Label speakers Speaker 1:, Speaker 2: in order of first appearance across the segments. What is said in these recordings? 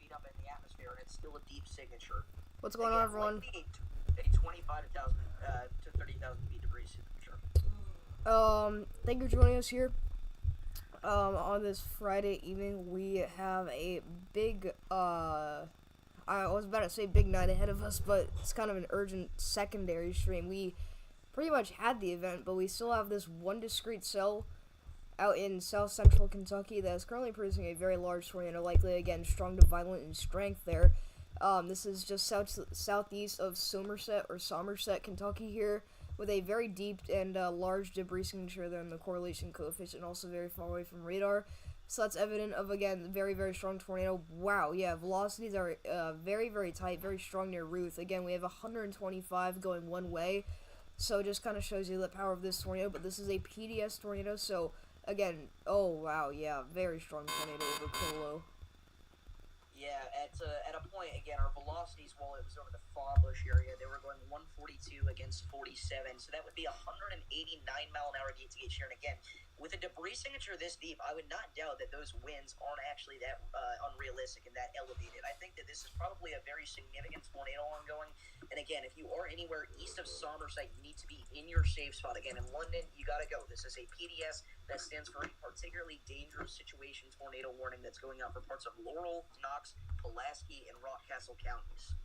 Speaker 1: feet up in the atmosphere, and it's still a deep signature.
Speaker 2: What's going on, everyone?
Speaker 1: A 25,000 to 30,000 feet debris signature.
Speaker 2: Thank you for joining us here. On this Friday evening, we have a big, I was about to say big night ahead of us, but it's kind of an urgent secondary stream. We pretty much had the event, but we still have this one discrete cell out in south central Kentucky that is currently producing a very large tornado, likely, again, strong to violent in strength there. This is just southeast of Somerset, Kentucky here, with a very deep and large debris signature there in the correlation coefficient, also very far away from radar. So that's evident of, again, very, very strong tornado. Wow, yeah, velocities are very, very tight, very strong near Ruth. Again, we have 125 going one way, so it just kind of shows you the power of this tornado. But this is a PDS tornado, so, again, oh, wow, yeah, very strong tornado over Polo.
Speaker 1: Yeah, at a point, again, our velocities, while it was over the Fawbush area, they were going 142 against 47, so that would be 189 mile an hour gate-to-gate shear. And again, with a debris signature this deep, I would not doubt that those winds aren't actually that unrealistic and that elevated. I think that this is probably a very significant tornado ongoing. And again, if you are anywhere east of Somerset, you need to be in your safe spot. Again, in London, you got to go. This is a PDS that stands for a particularly dangerous situation tornado warning that's going out for parts of Laurel, Knox, Pulaski, and Rockcastle counties.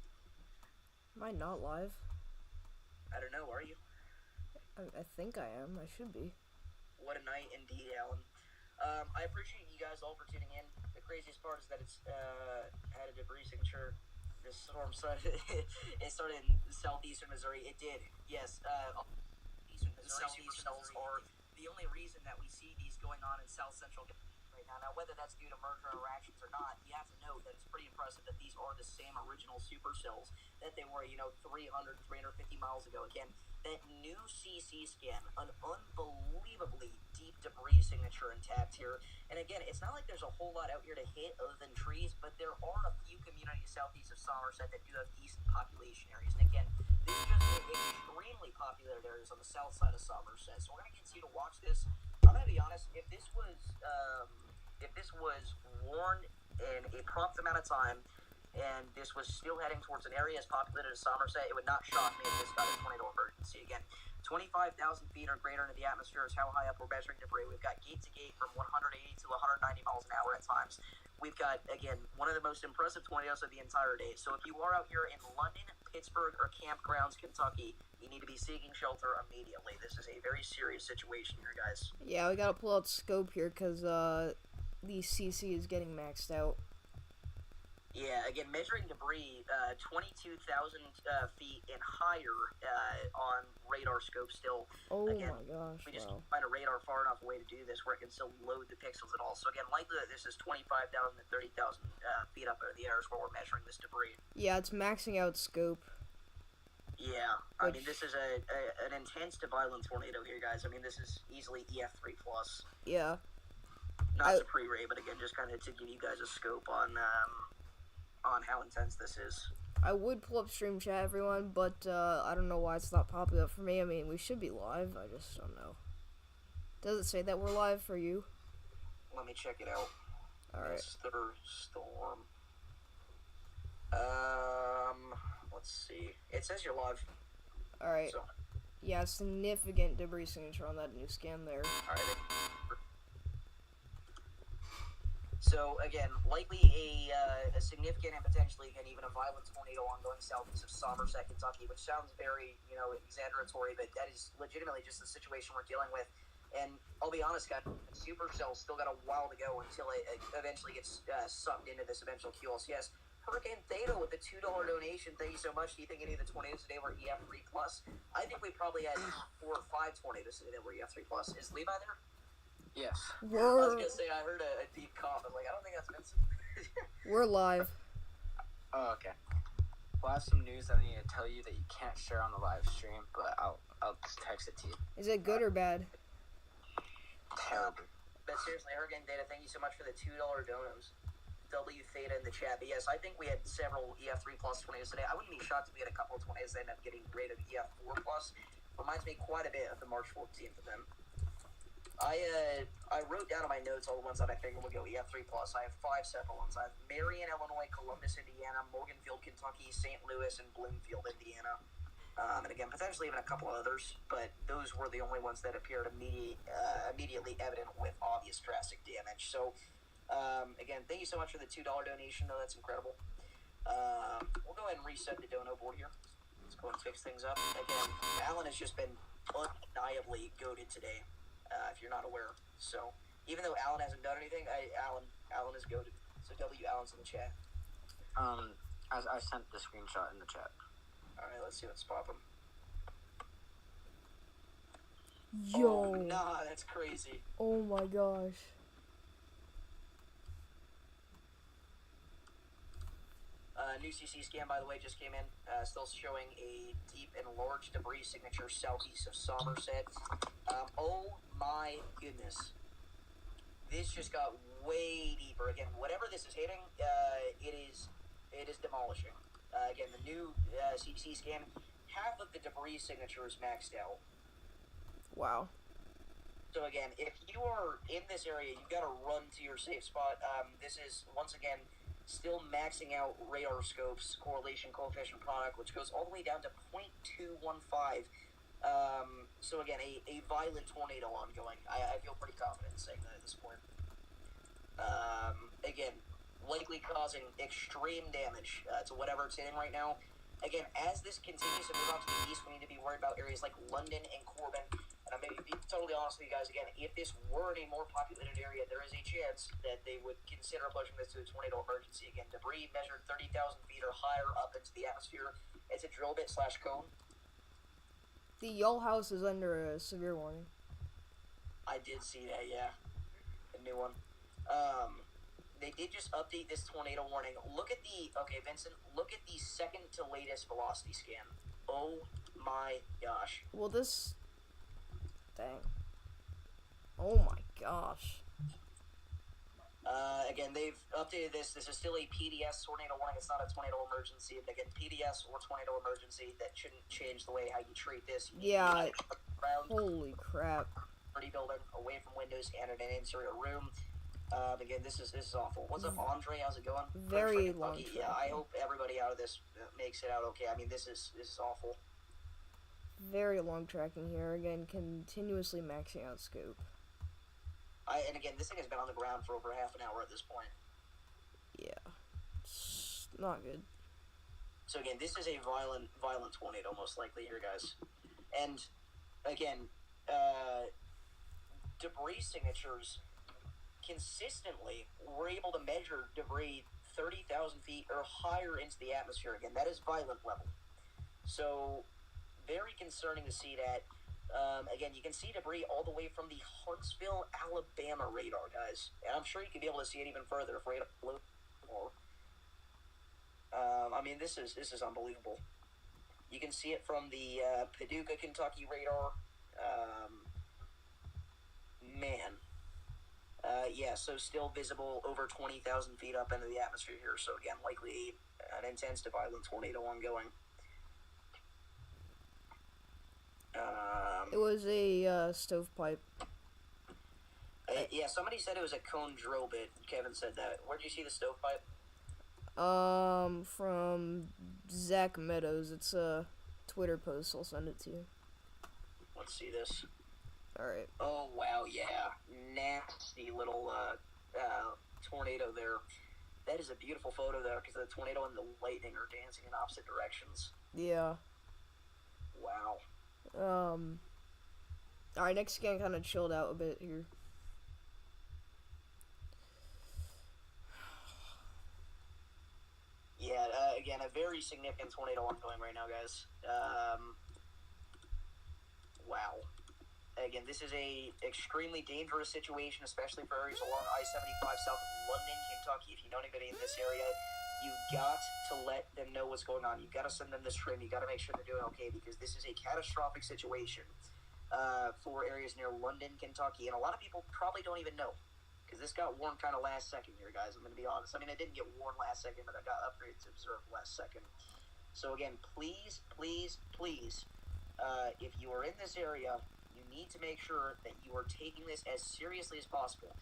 Speaker 2: Am I not live?
Speaker 1: I don't know, are you?
Speaker 2: I think I am. I should be.
Speaker 1: What a night indeed, Alan. I appreciate you guys all for tuning in. The craziest part is that it's had a debris signature. This storm started, it started in southeastern Missouri. It did, yes. Eastern Missouri supercells are the only reason that we see these going on in south central right now. Now, whether that's due to merger interactions or not, you have to know that it's pretty impressive that these are the same original supercells that they were, 300, 350 miles ago. Again, that new CC scan, an unbelievably deep debris signature intact here. And again, it's not like there's a whole lot out here to hit other than trees, but there are a few communities southeast of Somerset that do have decent population areas. And again, these are just extremely popular areas on the south side of Somerset. So we're going to continue to watch this. I'm going to be honest, if this was warned in a prompt amount of time, and this was still heading towards an area as populated as Somerset, it would not shock me if this got a tornado emergency. Again, 25,000 feet or greater into the atmosphere is how high up we're measuring debris. We've got gate-to-gate from 180 to 190 miles an hour at times. We've got, again, one of the most impressive tornadoes of the entire day. So if you are out here in London, Pittsburgh, or Campgrounds, Kentucky, you need to be seeking shelter immediately. This is a very serious situation here, guys.
Speaker 2: Yeah, we gotta pull out scope here, because the CC is getting maxed out.
Speaker 1: Yeah, again, measuring debris, 22,000 feet and higher on radar scope still.
Speaker 2: Oh
Speaker 1: again,
Speaker 2: my gosh,
Speaker 1: we just
Speaker 2: wow.
Speaker 1: find a radar far enough away to do this where it can still load the pixels at all. So again, likely that this is 25,000 to 30,000 feet up in the air is where we're measuring this debris.
Speaker 2: Yeah, it's maxing out scope.
Speaker 1: Yeah, I mean, this is an intense to violent tornado here, guys. I mean, this is easily EF-3+.
Speaker 2: Yeah.
Speaker 1: Not to pre-ray, but again, just kind of to give you guys a scope on how intense this is.
Speaker 2: I would pull up stream chat, everyone, but I don't know why it's not popping up for me. I mean, we should be live. I just don't know. Does it say that we're live for you?
Speaker 1: Let me check it out.
Speaker 2: Alright.
Speaker 1: Mr. Storm. Let's see. It says you're live.
Speaker 2: Alright.
Speaker 1: So.
Speaker 2: Yeah, significant debris signature on that new scan there.
Speaker 1: Alright. So, again, likely a significant and potentially, again, even a violent tornado ongoing southeast of Somerset, Kentucky, which sounds very, exaggeratory, but that is legitimately just the situation we're dealing with. And I'll be honest, guys, Supercell's still got a while to go until it eventually gets sucked into this eventual QLS. Yes, Hurricane Theta with the $2 donation. Thank you so much. Do you think any of the tornadoes today were EF-3+? I think we probably had 4 or 5 tornadoes today that were EF-3+. Is Levi there?
Speaker 3: Yes.
Speaker 1: I was gonna say, I heard a deep cough. I was like, I don't think that's Vincent.
Speaker 2: We're live.
Speaker 3: Oh, okay. Well, I have some news I need to tell you that you can't share on the live stream, but I'll text it to you.
Speaker 2: Is it good or bad?
Speaker 3: Terrible.
Speaker 1: But seriously, Hurricane Theta, thank you so much for the $2 donos. W Theta in the chat. But yes, I think we had several EF-3+ tornadoes today. I wouldn't be shocked if we had a couple of tornadoes that end up getting rated EF-4+. Reminds me quite a bit of the March 14th of them. I wrote down in my notes all the ones that I think will go EF3 plus. I have 5 separate ones. I have Marion, Illinois, Columbus, Indiana, Morganfield, Kentucky, St. Louis, and Bloomfield, Indiana. And again, potentially even a couple others, but those were the only ones that appeared immediately evident with obvious drastic damage. So, again, thank you so much for the $2 donation, though. That's incredible. We'll go ahead and reset the dono board here. Let's go and fix things up. Again, Alan has just been undeniably goated today, if you're not aware. So, even though Alan hasn't done anything, Alan is goated. So, W. Allen's in the chat.
Speaker 3: I sent the screenshot in the chat.
Speaker 1: Alright, let's see what's popping.
Speaker 2: Yo.
Speaker 1: Oh, nah, that's crazy.
Speaker 2: Oh my gosh.
Speaker 1: New CC scan, by the way, just came in. Still showing a deep and large debris signature southeast of Somerset. Oh my goodness. This just got way deeper. Again, whatever this is hitting, it is demolishing. Again, the new CC scan, half of the debris signature is maxed out.
Speaker 2: Wow.
Speaker 1: So again, if you are in this area, you've got to run to your safe spot. This is, once again, still maxing out radar scopes, correlation coefficient product, which goes all the way down to 0.215. So again, a violent tornado ongoing. I feel pretty confident in saying that at this point. Again, likely causing extreme damage to whatever it's hitting right now. Again, as this continues to move on to the east, we need to be worried about areas like London and Corbin. And I'm going to be totally honest with you guys, again, if this were in a more populated area, there is a chance that they would consider pushing this to a tornado emergency. Again, debris measured 30,000 feet or higher up into the atmosphere. It's a drill bit / cone.
Speaker 2: The Y'all house is under a severe warning.
Speaker 1: I did see that, yeah. A new one. They did just update this tornado warning. Look at the, okay, Vincent, look at the second to latest velocity scan. Oh my gosh.
Speaker 2: Well, this, dang. Oh my gosh.
Speaker 1: Again, they've updated this. This is still a PDS tornado warning. It's not a tornado emergency. Again, PDS or tornado emergency, that shouldn't change the way how you treat this.
Speaker 2: Yeah. Holy crap.
Speaker 1: Pretty building, away from windows, and in an interior room. Again, this is awful. What's up, Andre? How's it going?
Speaker 2: Very long.
Speaker 1: Yeah, I hope everybody out of this makes it out okay. I mean, this is awful.
Speaker 2: Very long tracking here. Again, continuously maxing out scope.
Speaker 1: And again, this thing has been on the ground for over half an hour at this point.
Speaker 2: Yeah, it's not good.
Speaker 1: So again, this is a violent tornado, most likely here, guys. And again, debris signatures. Consistently, we're able to measure debris 30,000 feet or higher into the atmosphere. Again, that is violent level. So, very concerning to see that. Again, you can see debris all the way from the Huntsville, Alabama radar, guys. And I'm sure you can be able to see it even further if radar blew more. I mean, this is unbelievable. You can see it from the Paducah, Kentucky radar. Man. Yeah, so still visible over 20,000 feet up into the atmosphere here. So again, likely an intense to violent tornado ongoing.
Speaker 2: It was a stovepipe.
Speaker 1: Yeah, somebody said it was a cone drill bit. Kevin said that. Where'd you see the stovepipe?
Speaker 2: From Zach Meadows. It's a Twitter post. I'll send it to you.
Speaker 1: Let's see this.
Speaker 2: Alright.
Speaker 1: Oh, wow, yeah. Nasty little tornado there. That is a beautiful photo there, because the tornado and the lightning are dancing in opposite directions.
Speaker 2: Yeah.
Speaker 1: Wow.
Speaker 2: Alright, next scan kind of chilled out a bit here.
Speaker 1: Yeah, again, a very significant tornado ongoing right now, guys. Wow. Again, this is a extremely dangerous situation, especially for areas along I-75 south of London, Kentucky. If you know anybody in this area, you've got to let them know what's going on. You've got to send them this trim. You've got to make sure they're doing okay, because this is a catastrophic situation for areas near London, Kentucky. And a lot of people probably don't even know, because this got warned kind of last second here, guys. I'm going to be honest. I mean, I didn't get warned last second, but I got upgraded to observe last second. So again, please, please, please, if you are in this area, you need to make sure that you are taking this as seriously as possible.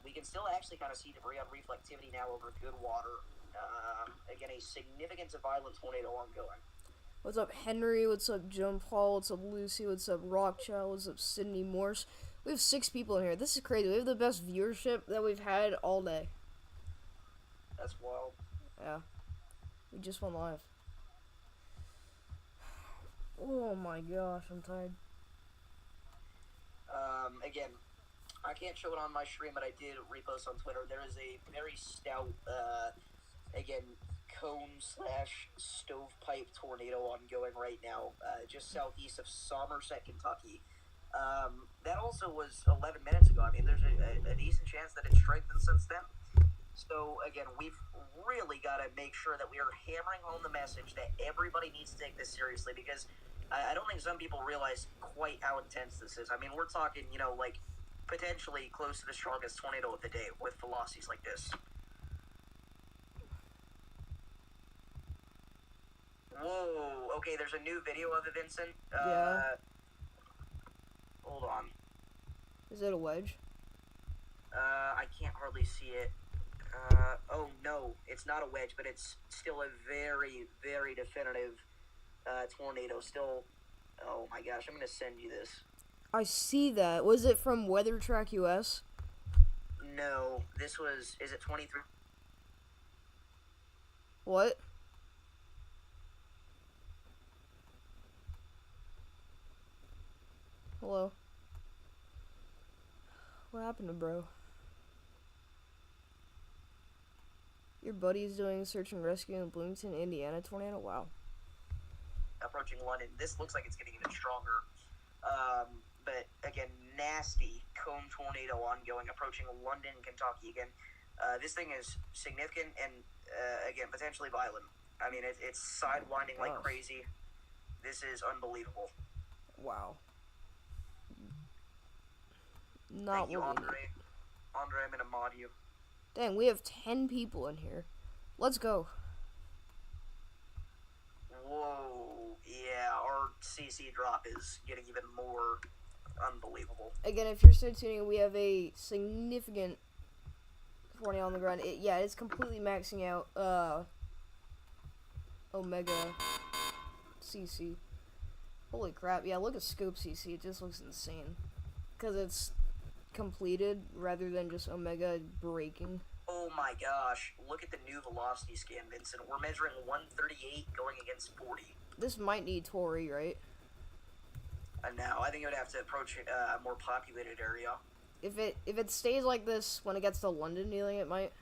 Speaker 1: We can still actually kind of see debris on reflectivity now over good water. Again, a significant to violent tornado ongoing.
Speaker 2: What's up, Henry? What's up, John Paul? What's up, Lucy? What's up, Rockchild? What's up, Sydney Morse? We have 6 people in here. This is crazy. We have the best viewership that we've had all day.
Speaker 1: That's wild.
Speaker 2: Yeah. We just went live. Oh my gosh, I'm tired.
Speaker 1: Again, I can't show it on my stream, but I did repost on Twitter. There is a very stout, again, cone/stovepipe tornado ongoing right now, just southeast of Somerset, Kentucky. That also was 11 minutes ago. I mean, there's a decent chance that it's strengthened since then. So, again, we've really got to make sure that we are hammering home the message that everybody needs to take this seriously, because I don't think some people realize quite how intense this is. I mean, we're talking, like, potentially close to the strongest tornado of the day with velocities like this. Whoa, okay, there's a new video of it, Vincent.
Speaker 2: Yeah.
Speaker 1: Hold on.
Speaker 2: Is it a wedge?
Speaker 1: I can't hardly see it. Oh, no, it's not a wedge, but it's still a very, very definitive tornado. Still, oh my gosh, I'm going to send you this.
Speaker 2: I see that. Was it from Weather Track US?
Speaker 1: No, this was, is it 23?
Speaker 2: What? Hello? What happened to bro? Your buddy's doing search and rescue in Bloomington, Indiana tornado? Wow.
Speaker 1: Approaching London. This looks like it's getting even stronger. But again, nasty cone tornado ongoing, approaching London, Kentucky again. This thing is significant and, again, potentially violent. I mean, it's sidewinding like crazy. This is unbelievable.
Speaker 2: Wow.
Speaker 1: Thank you, Andre. Andre, I'm going to mod you.
Speaker 2: Dang, we have 10 people in here. Let's go.
Speaker 1: Whoa. Yeah, our CC drop is getting even more unbelievable.
Speaker 2: Again, if you're still tuning in, we have a significant tornado on the ground. It's completely maxing out Omega CC. Holy crap. Yeah, look at Scope CC. It just looks insane. Because it's completed rather than just Omega breaking.
Speaker 1: Oh my gosh. Look at the new velocity scan, Vincent. We're measuring 138 going against 40.
Speaker 2: This might need Tori, right?
Speaker 1: No, I think it would have to approach a more populated area.
Speaker 2: If it stays like this when it gets to London, do you think it might?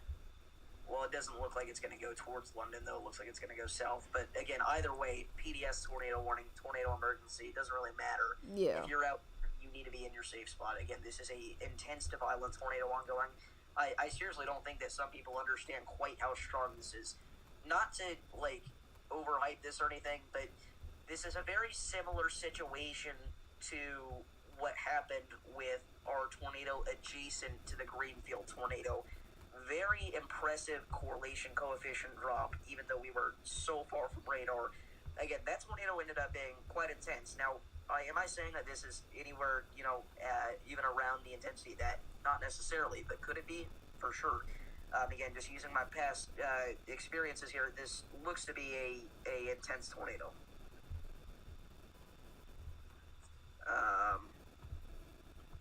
Speaker 1: Well, it doesn't look like it's going to go towards London, though. It looks like it's going to go south. But again, either way, PDS tornado warning, tornado emergency, it doesn't really matter.
Speaker 2: Yeah.
Speaker 1: If you're out, you need to be in your safe spot. Again, this is a intense to violent tornado ongoing. I seriously don't think that some people understand quite how strong this is. Not to, overhype this or anything, but this is a very similar situation to what happened with our tornado adjacent to the Greenfield tornado. Very impressive correlation coefficient drop, even though we were so far from radar. Again, that tornado ended up being quite intense. Now, am I saying that this is anywhere, even around the intensity of that? Not necessarily, but could it be? For sure. Again, just using my past experiences here, this looks to be a intense tornado.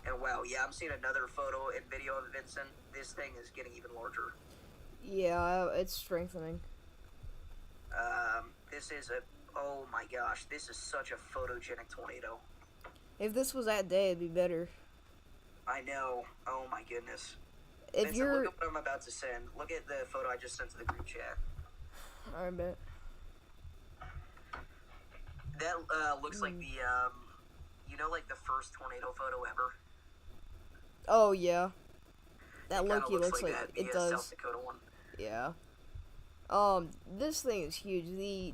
Speaker 1: And wow, yeah, I'm seeing another photo and video of Vincent. This thing is getting even larger.
Speaker 2: Yeah, it's strengthening.
Speaker 1: This is oh my gosh, this is such a photogenic tornado.
Speaker 2: If this was that day, it'd be better.
Speaker 1: I know. Oh my goodness.
Speaker 2: If
Speaker 1: Vincent, look at what I'm about to send. Look at the photo I just sent to the group chat.
Speaker 2: I bet.
Speaker 1: That looks like the, like the first tornado photo ever.
Speaker 2: Oh, yeah. That
Speaker 1: It
Speaker 2: Loki looks like
Speaker 1: that,
Speaker 2: it
Speaker 1: the
Speaker 2: does.
Speaker 1: South Dakota one.
Speaker 2: Yeah. This thing is huge. The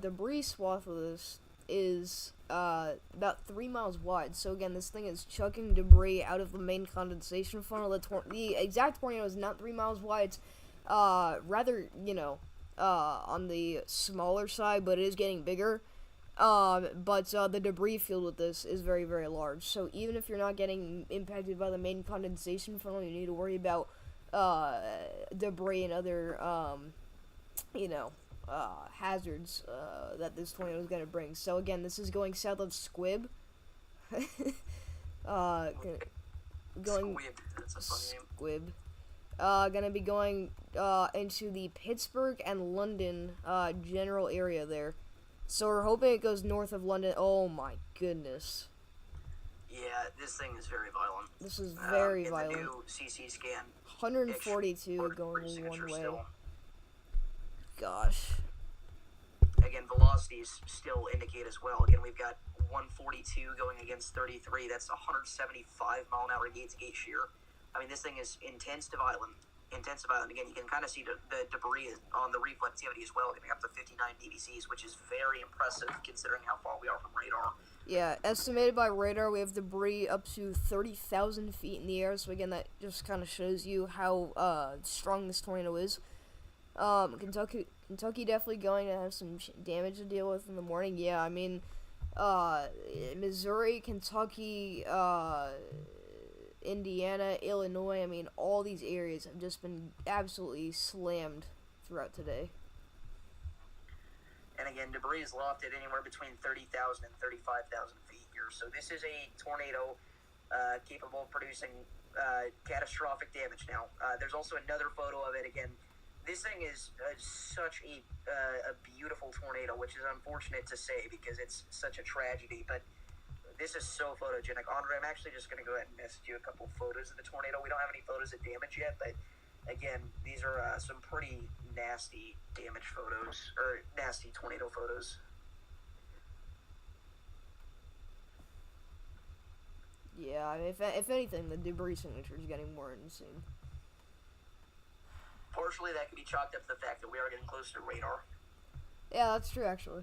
Speaker 2: debris swath of this is about 3 miles wide. So again, this thing is chucking debris out of the main condensation funnel. The exact tornado is not 3 miles wide. It's rather, on the smaller side, but it is getting bigger. But the debris field with this is very, very large. So even if you're not getting impacted by the main condensation funnel, you need to worry about debris and other, hazards that this tornado is going to bring. So again, this is going south of Squibb. Going
Speaker 1: Squib. That's a funny name.
Speaker 2: Squibb. Gonna be going into the Pittsburgh and London general area there. So we're hoping it goes north of London. Oh my goodness.
Speaker 1: Yeah, this thing is very violent.
Speaker 2: This is very violent.
Speaker 1: The new CC scan.
Speaker 2: 142 going one way.
Speaker 1: Still.
Speaker 2: Gosh.
Speaker 1: Again, velocities still indicate as well. Again, we've got 142 going against 33. That's 175 mile an hour gate to gate shear. I mean, this thing is intense to violent. Again, you can kind of see the debris on the reflectivity as well, getting up to 59 dBCs, which is very impressive considering how far we are from radar.
Speaker 2: Yeah, estimated by radar, we have debris up to 30,000 feet in the air. So again, that just kind of shows you how strong this tornado is. Kentucky definitely going to have some damage to deal with in the morning. Yeah, I mean, Missouri, Kentucky, Indiana, Illinois, I mean, all these areas have just been absolutely slammed throughout today.
Speaker 1: And again, debris is lofted anywhere between 30,000 and 35,000 feet here. So this is a tornado capable of producing catastrophic damage now. There's also another photo of it. Again, this thing is such a beautiful tornado, which is unfortunate to say because it's such a tragedy, but this is so photogenic. Andre, I'm actually just going to go ahead and message you a couple photos of the tornado. We don't have any photos of damage yet, but again, these are some pretty nasty damage photos, or nasty tornado photos.
Speaker 2: Yeah, I mean, if anything, the debris signature is getting more insane.
Speaker 1: Partially, that could be chalked up to the fact that we are getting closer to radar.
Speaker 2: Yeah, that's true, actually.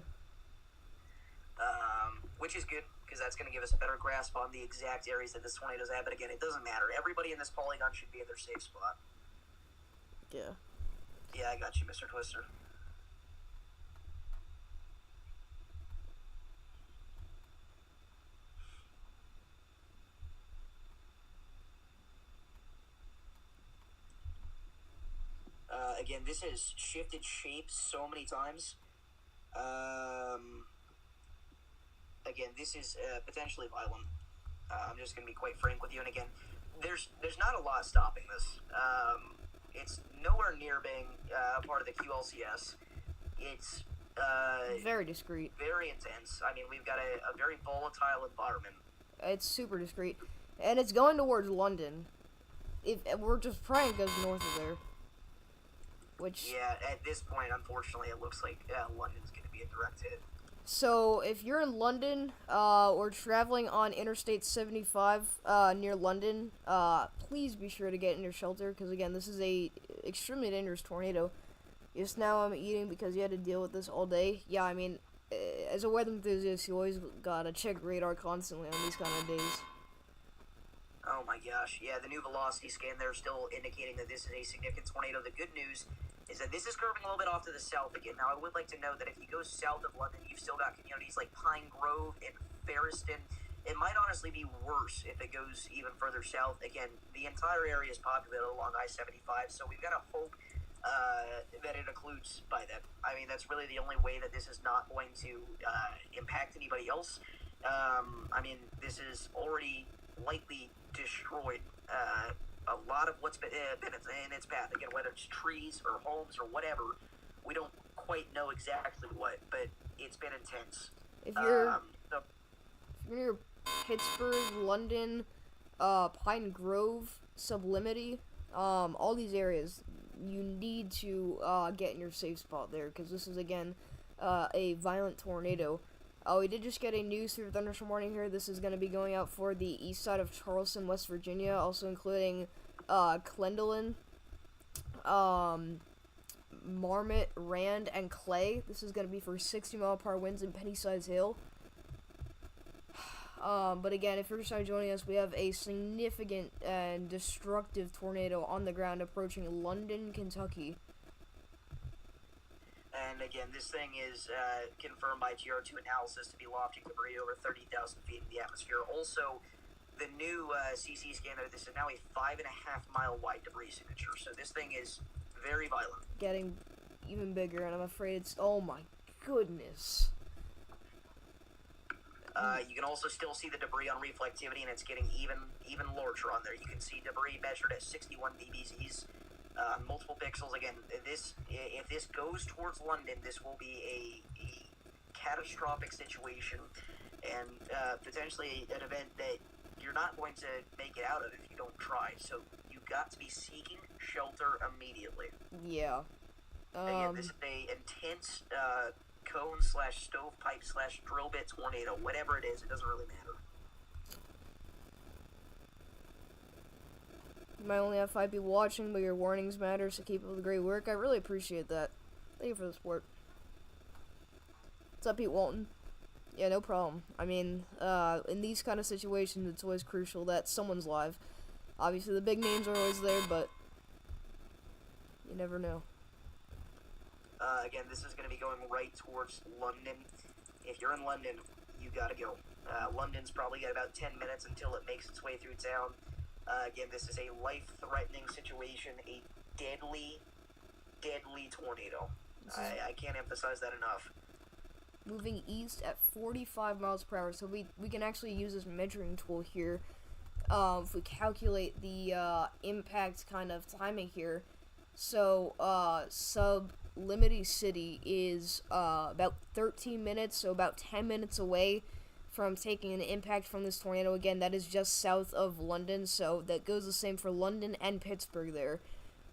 Speaker 1: Which is good, because that's going to give us a better grasp on the exact areas that this tornado's at. But again, it doesn't matter. Everybody in this polygon should be in their safe spot.
Speaker 2: Yeah.
Speaker 1: Yeah, I got you, Mr. Twister. Again, this has shifted shape so many times. Again, this is potentially violent. I'm just going to be quite frank with you. And again, there's not a lot stopping this. It's nowhere near being part of the QLCS. It's
Speaker 2: very discreet.
Speaker 1: Very intense. I mean, we've got a very volatile environment.
Speaker 2: It's super discreet. And it's going towards London. We're just praying it goes north of there. Which,
Speaker 1: yeah, at this point, unfortunately, it looks like London's going to be a direct hit.
Speaker 2: So, if you're in London, or traveling on Interstate 75, near London, please be sure to get in your shelter, because again, this is a extremely dangerous tornado. Just now I'm eating because you had to deal with this all day. Yeah, I mean, as a weather enthusiast, you always gotta check radar constantly on these kind of days.
Speaker 1: Oh my gosh, yeah, the new velocity scan there is still indicating that this is a significant tornado. The good news is that this is curving a little bit off to the south again. Now, I would like to note that if you go south of London, you've still got communities like Pine Grove and Ferriston. It might honestly be worse if it goes even further south. Again, the entire area is populated along I-75, so we've got to hope that it occludes by then. I mean, that's really the only way that this is not going to impact anybody else. I mean, this is already likely destroyed a lot of what's been in its path. Again, whether it's trees or homes or whatever, we don't quite know exactly what, but it's been intense.
Speaker 2: If you're near Pittsburgh, London, Pine Grove, Sublimity, all these areas, you need to get in your safe spot there, because this is, again, a violent tornado. We did just get a new severe thunderstorm warning here. This is going to be going out for the east side of Charleston, West Virginia, also including Clendenin, Marmot, Rand, and Clay. This is going to be for 60-mile-per-hour winds in Penny-Size Hill. But again, if you're just now joining us, we have a significant and destructive tornado on the ground approaching London, Kentucky.
Speaker 1: And again, this thing is confirmed by GR2 analysis to be lofting debris over 30,000 feet in the atmosphere. Also, the new CC scanner, this is now a 5.5 mile wide debris signature. So this thing is very violent.
Speaker 2: Getting even bigger, and I'm afraid it's, oh my goodness.
Speaker 1: You can also still see the debris on reflectivity, and it's getting even larger on there. You can see debris measured at 61 dBz's, multiple pixels. Again, if this goes towards London, this will be a catastrophic situation, and potentially an event that you're not going to make it out of if you don't try. So you've got to be seeking shelter immediately.
Speaker 2: Yeah.
Speaker 1: Again, this is a intense cone/stovepipe/drill bit tornado. Whatever it is, it doesn't really matter.
Speaker 2: You might only have 5 people watching, but your warnings matter, so keep up the great work. I really appreciate that. Thank you for the support. What's up, Pete Walton? Yeah, no problem. I mean, in these kind of situations, it's always crucial that someone's live. Obviously, the big names are always there, but you never know.
Speaker 1: Again, this is going to be going right towards London. If you're in London, you gotta go. London's probably got about 10 minutes until it makes its way through town. Again, this is a life-threatening situation, a deadly tornado. I can't emphasize that enough.
Speaker 2: Moving east at 45 miles per hour, so we can actually use this measuring tool here. If we calculate the impact kind of timing here, so Sublimity City is about 13 minutes, so about 10 minutes away from taking an impact from this tornado. Again, that is just south of London, so that goes the same for London and Pittsburgh there.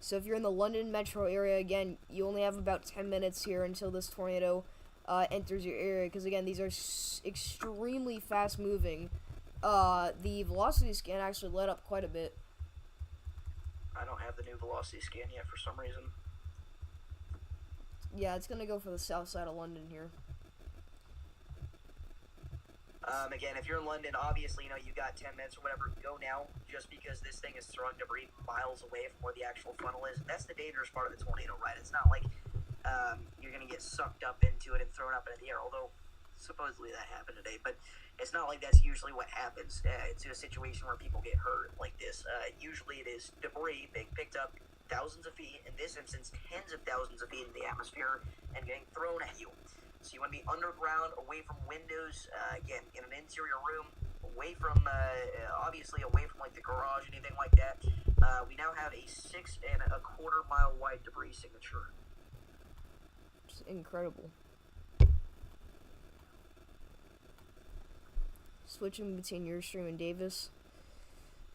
Speaker 2: So if you're in the London metro area, again, you only have about 10 minutes here until this tornado enters your area, because again, these are extremely fast moving. The velocity scan actually let up quite a bit.
Speaker 1: I don't have the new velocity scan yet for some reason.
Speaker 2: Yeah, it's gonna go for the south side of London here.
Speaker 1: Again, if you're in London, obviously, you got 10 minutes or whatever, go now, just because this thing is throwing debris miles away from where the actual funnel is. That's the dangerous part of the tornado, right? It's not like you're going to get sucked up into it and thrown up into the air, although supposedly that happened today, but it's not like that's usually what happens to a situation where people get hurt like this. Usually it is debris being picked up thousands of feet, in this instance tens of thousands of feet in the atmosphere, and getting thrown at you. So you want to be underground, away from windows, again, in an interior room, away from, obviously away from like the garage, anything like that. We now have a 6.25 mile wide debris signature.
Speaker 2: It's incredible. Switching between your stream and Davis.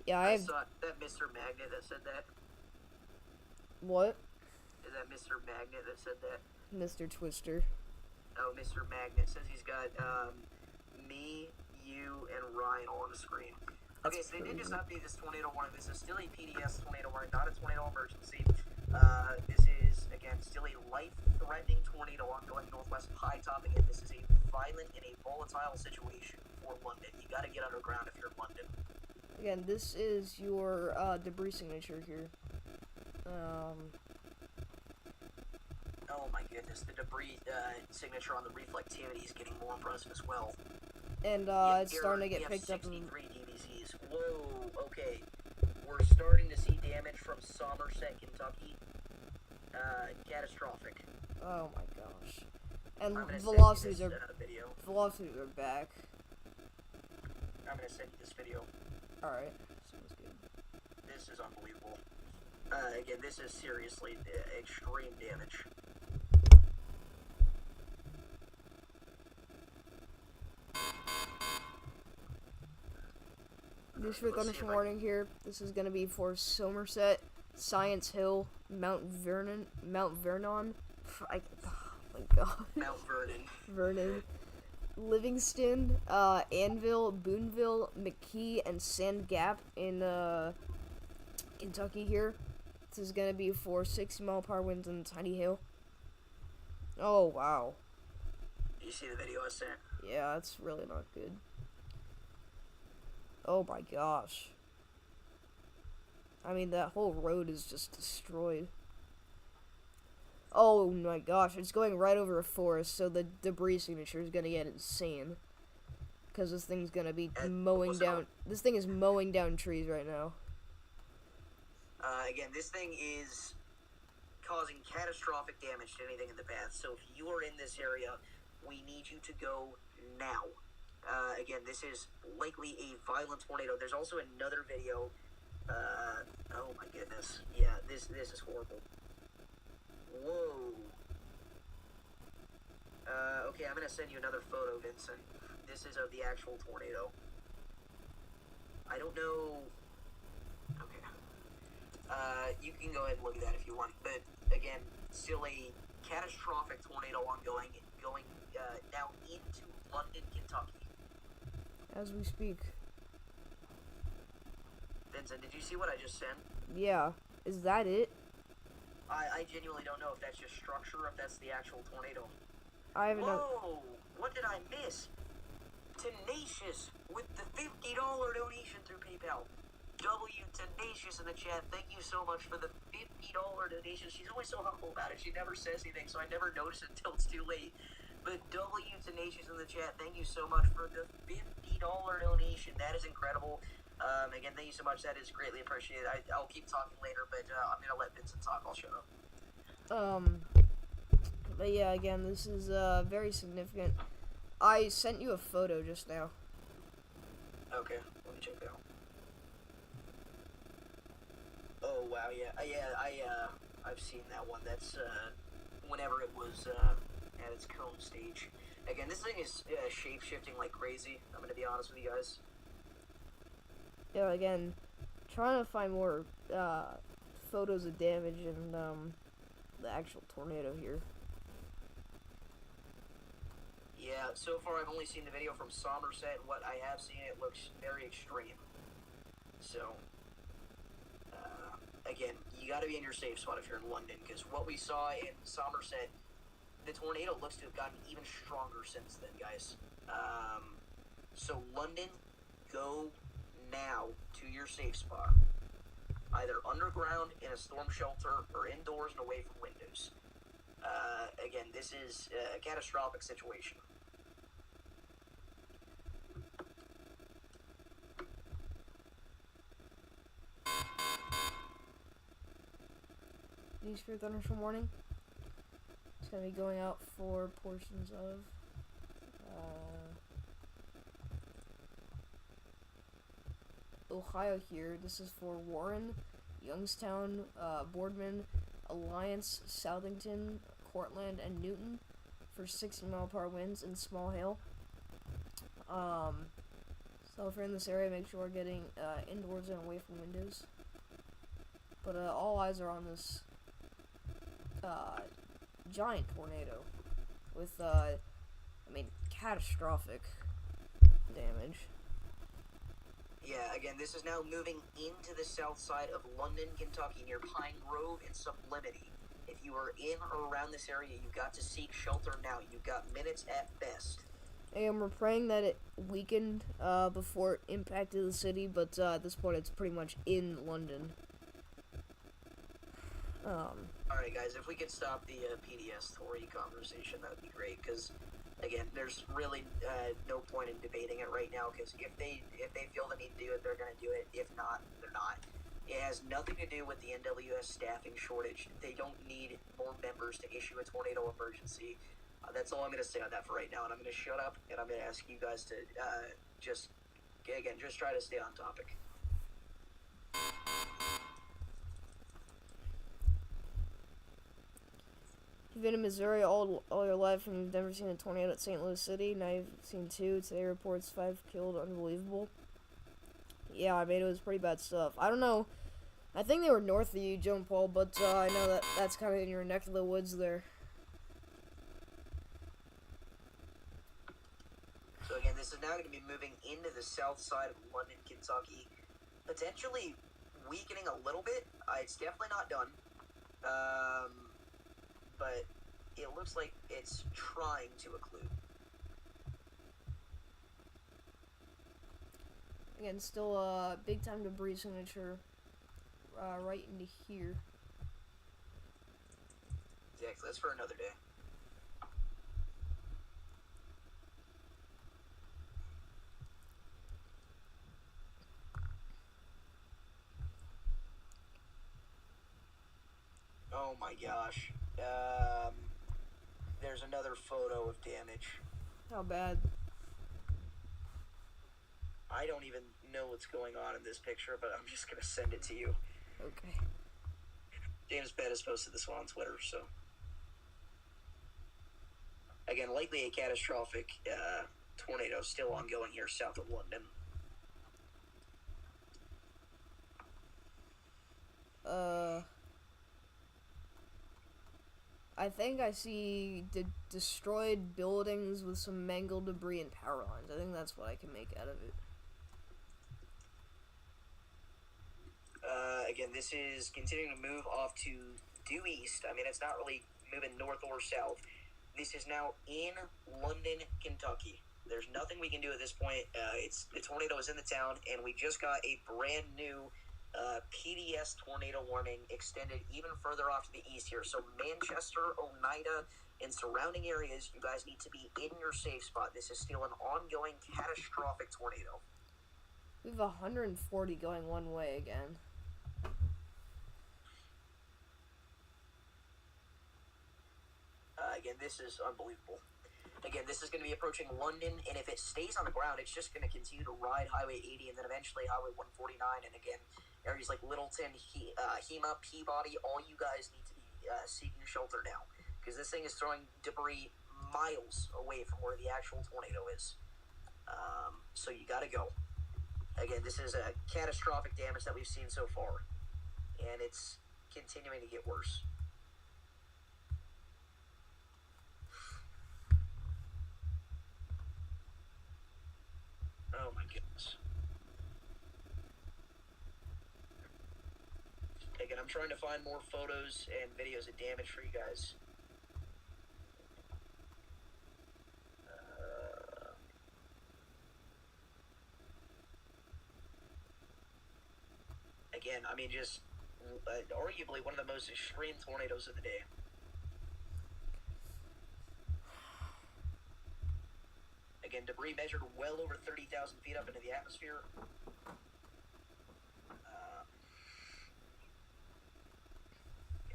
Speaker 2: Yeah, I
Speaker 1: saw that Mr. Magnet that said that.
Speaker 2: What?
Speaker 1: Is that Mr. Magnet that said that?
Speaker 2: Mr. Twister.
Speaker 1: Oh, Mr. Magnet says he's got me, you, and Ryan all on the screen. Okay, so they did just update this tornado warning. This is still a PDS tornado warning, not a tornado emergency. This is, again, still a life-threatening tornado ongoing northwest high topping it. This is a violent and a volatile situation for London. You gotta get underground if you're in London.
Speaker 2: Again, this is your debris signature here.
Speaker 1: Oh my goodness, the debris signature on the reflectivity is getting more impressive as well.
Speaker 2: And it's starting to get picked up.
Speaker 1: 63 dBz's. Whoa, okay. We're starting to see damage from Somerset, Kentucky. Catastrophic.
Speaker 2: Oh my gosh. And
Speaker 1: velocities
Speaker 2: velocities are back.
Speaker 1: I'm gonna send you this video.
Speaker 2: Alright, sounds good.
Speaker 1: This is unbelievable. Again, this is seriously extreme damage.
Speaker 2: Just for condition warning here, this is gonna be for Somerset, Science Hill, Mount Vernon. Oh my god.
Speaker 1: Mount Vernon.
Speaker 2: Vernon. Livingston, Anvil, Boonville, McKee, and Sand Gap in Kentucky here. This is gonna be for 60-mile-per-hour winds and Tiny Hill. Oh wow.
Speaker 1: You see the video I sent?
Speaker 2: Yeah, that's really not good. Oh my gosh. I mean, that whole road is just destroyed. Oh my gosh, it's going right over a forest, so the debris signature is gonna get insane. Because this thing's gonna be mowing down. This thing is mowing down trees right now.
Speaker 1: Again, this thing is causing catastrophic damage to anything in the path. So if you are in this area, we need you to go now. Again, this is likely a violent tornado. There's also another video. Oh my goodness. Yeah, this is horrible. Whoa. Okay, I'm gonna send you another photo, Vincent. This is of the actual tornado. I don't know. Okay. You can go ahead and look at that if you want. But again, still a catastrophic tornado ongoing, going now into London, Kentucky.
Speaker 2: As we speak.
Speaker 1: Vincent, did you see what I just sent?
Speaker 2: Yeah. Is that it?
Speaker 1: I genuinely don't know if that's just structure or if that's the actual tornado.
Speaker 2: I haven't.
Speaker 1: Whoa! What did I miss? Tenacious with the $50 donation through PayPal. W Tenacious in the chat. Thank you so much for the $50 donation. She's always so humble about it. She never says anything, so I never notice it until it's too late. But W Tenacious in the chat. Thank you so much for the $50 donation. That is incredible. Again, thank you so much. That is greatly appreciated. I'll keep talking later, but I'm gonna let Vincent talk. I'll shut up.
Speaker 2: But yeah, again, this is very significant. I sent you a photo just now.
Speaker 1: Okay, let me check it out. Oh wow, yeah, I've seen that one. That's whenever it was at its cone stage. Again, this thing is shape shifting like crazy. I'm gonna be honest with you guys.
Speaker 2: Yeah, again, trying to find more photos of damage and the actual tornado here.
Speaker 1: Yeah, so far I've only seen the video from Somerset, and what I have seen, it looks very extreme. So, again, you got to be in your safe spot if you're in London, because what we saw in Somerset, the tornado looks to have gotten even stronger since then, guys. So London, go now to your safe spot. Either underground, in a storm shelter, or indoors and away from windows. Again, this is a catastrophic situation.
Speaker 2: News for thunderstorm warning. It's gonna be going out for portions of Ohio here. This is for Warren, Youngstown, Boardman, Alliance, Southington, Cortland, and Newton for 60-mile-per-hour winds and small hail. So if you're in this area, make sure we're getting indoors and away from windows. But all eyes are on this giant tornado with, catastrophic damage.
Speaker 1: Yeah, again, this is now moving into the south side of London, Kentucky, near Pine Grove and Sublimity. If you are in or around this area, you've got to seek shelter now. You've got minutes at best.
Speaker 2: And we're praying that it weakened before it impacted the city, but at this point it's pretty much in London.
Speaker 1: Alright, guys, if we could stop the PDS Tory conversation, that would be great, because, again, there's really no point in debating it right now, because if they feel the need to do it, they're going to do it. If not, they're not. It has nothing to do with the NWS staffing shortage. They don't need more members to issue a tornado emergency. That's all I'm going to say on that for right now, and I'm going to shut up, and I'm going to ask you guys to just try to stay on topic.
Speaker 2: You've been in Missouri all your life and you've never seen a tornado at St. Louis City. Now you've seen 2. Today reports 5 killed. Unbelievable. Yeah, I mean, it was pretty bad stuff. I don't know. I think they were north of you, Joan Paul, but I know that's kind of in your neck of the woods there.
Speaker 1: So again, this is now going to be moving into the south side of London, Kentucky, potentially weakening a little bit. It's definitely not done, but it looks like it's trying to occlude.
Speaker 2: Again, still a big time debris signature right into here.
Speaker 1: Yeah, That's for another day. Oh my gosh. There's another photo of damage.
Speaker 2: How bad?
Speaker 1: I don't even know what's going on in this picture, but I'm just gonna send it to you.
Speaker 2: Okay.
Speaker 1: James Bed has posted this one on Twitter, so. Again, likely a catastrophic tornado still ongoing here south of London.
Speaker 2: I think I see destroyed buildings with some mangled debris and power lines. I think that's what I can make out of it.
Speaker 1: Again, this is continuing to move off to due east. I mean, it's not really moving north or south. This is now in London, Kentucky. There's nothing we can do at this point. The tornado is in the town, and we just got a brand new PDS tornado warning extended even further off to the east here. So Manchester, Oneida, and surrounding areas, you guys need to be in your safe spot. This is still an ongoing catastrophic tornado.
Speaker 2: We have 140 going one way again.
Speaker 1: Again, this is unbelievable. Again, this is going to be approaching London, and if it stays on the ground, it's just going to continue to ride Highway 80 and then eventually Highway 149. And again, areas like Littleton, Hema, Peabody, all you guys need to be seeking shelter now, because this thing is throwing debris miles away from where the actual tornado is. So you got to go. Again, this is a catastrophic damage that we've seen so far, and it's continuing to get worse. Oh my goodness. Again, I'm trying to find more photos and videos of damage for you guys. Again, I mean, just arguably one of the most extreme tornadoes of the day. Again, debris measured well over 30,000 feet up into the atmosphere.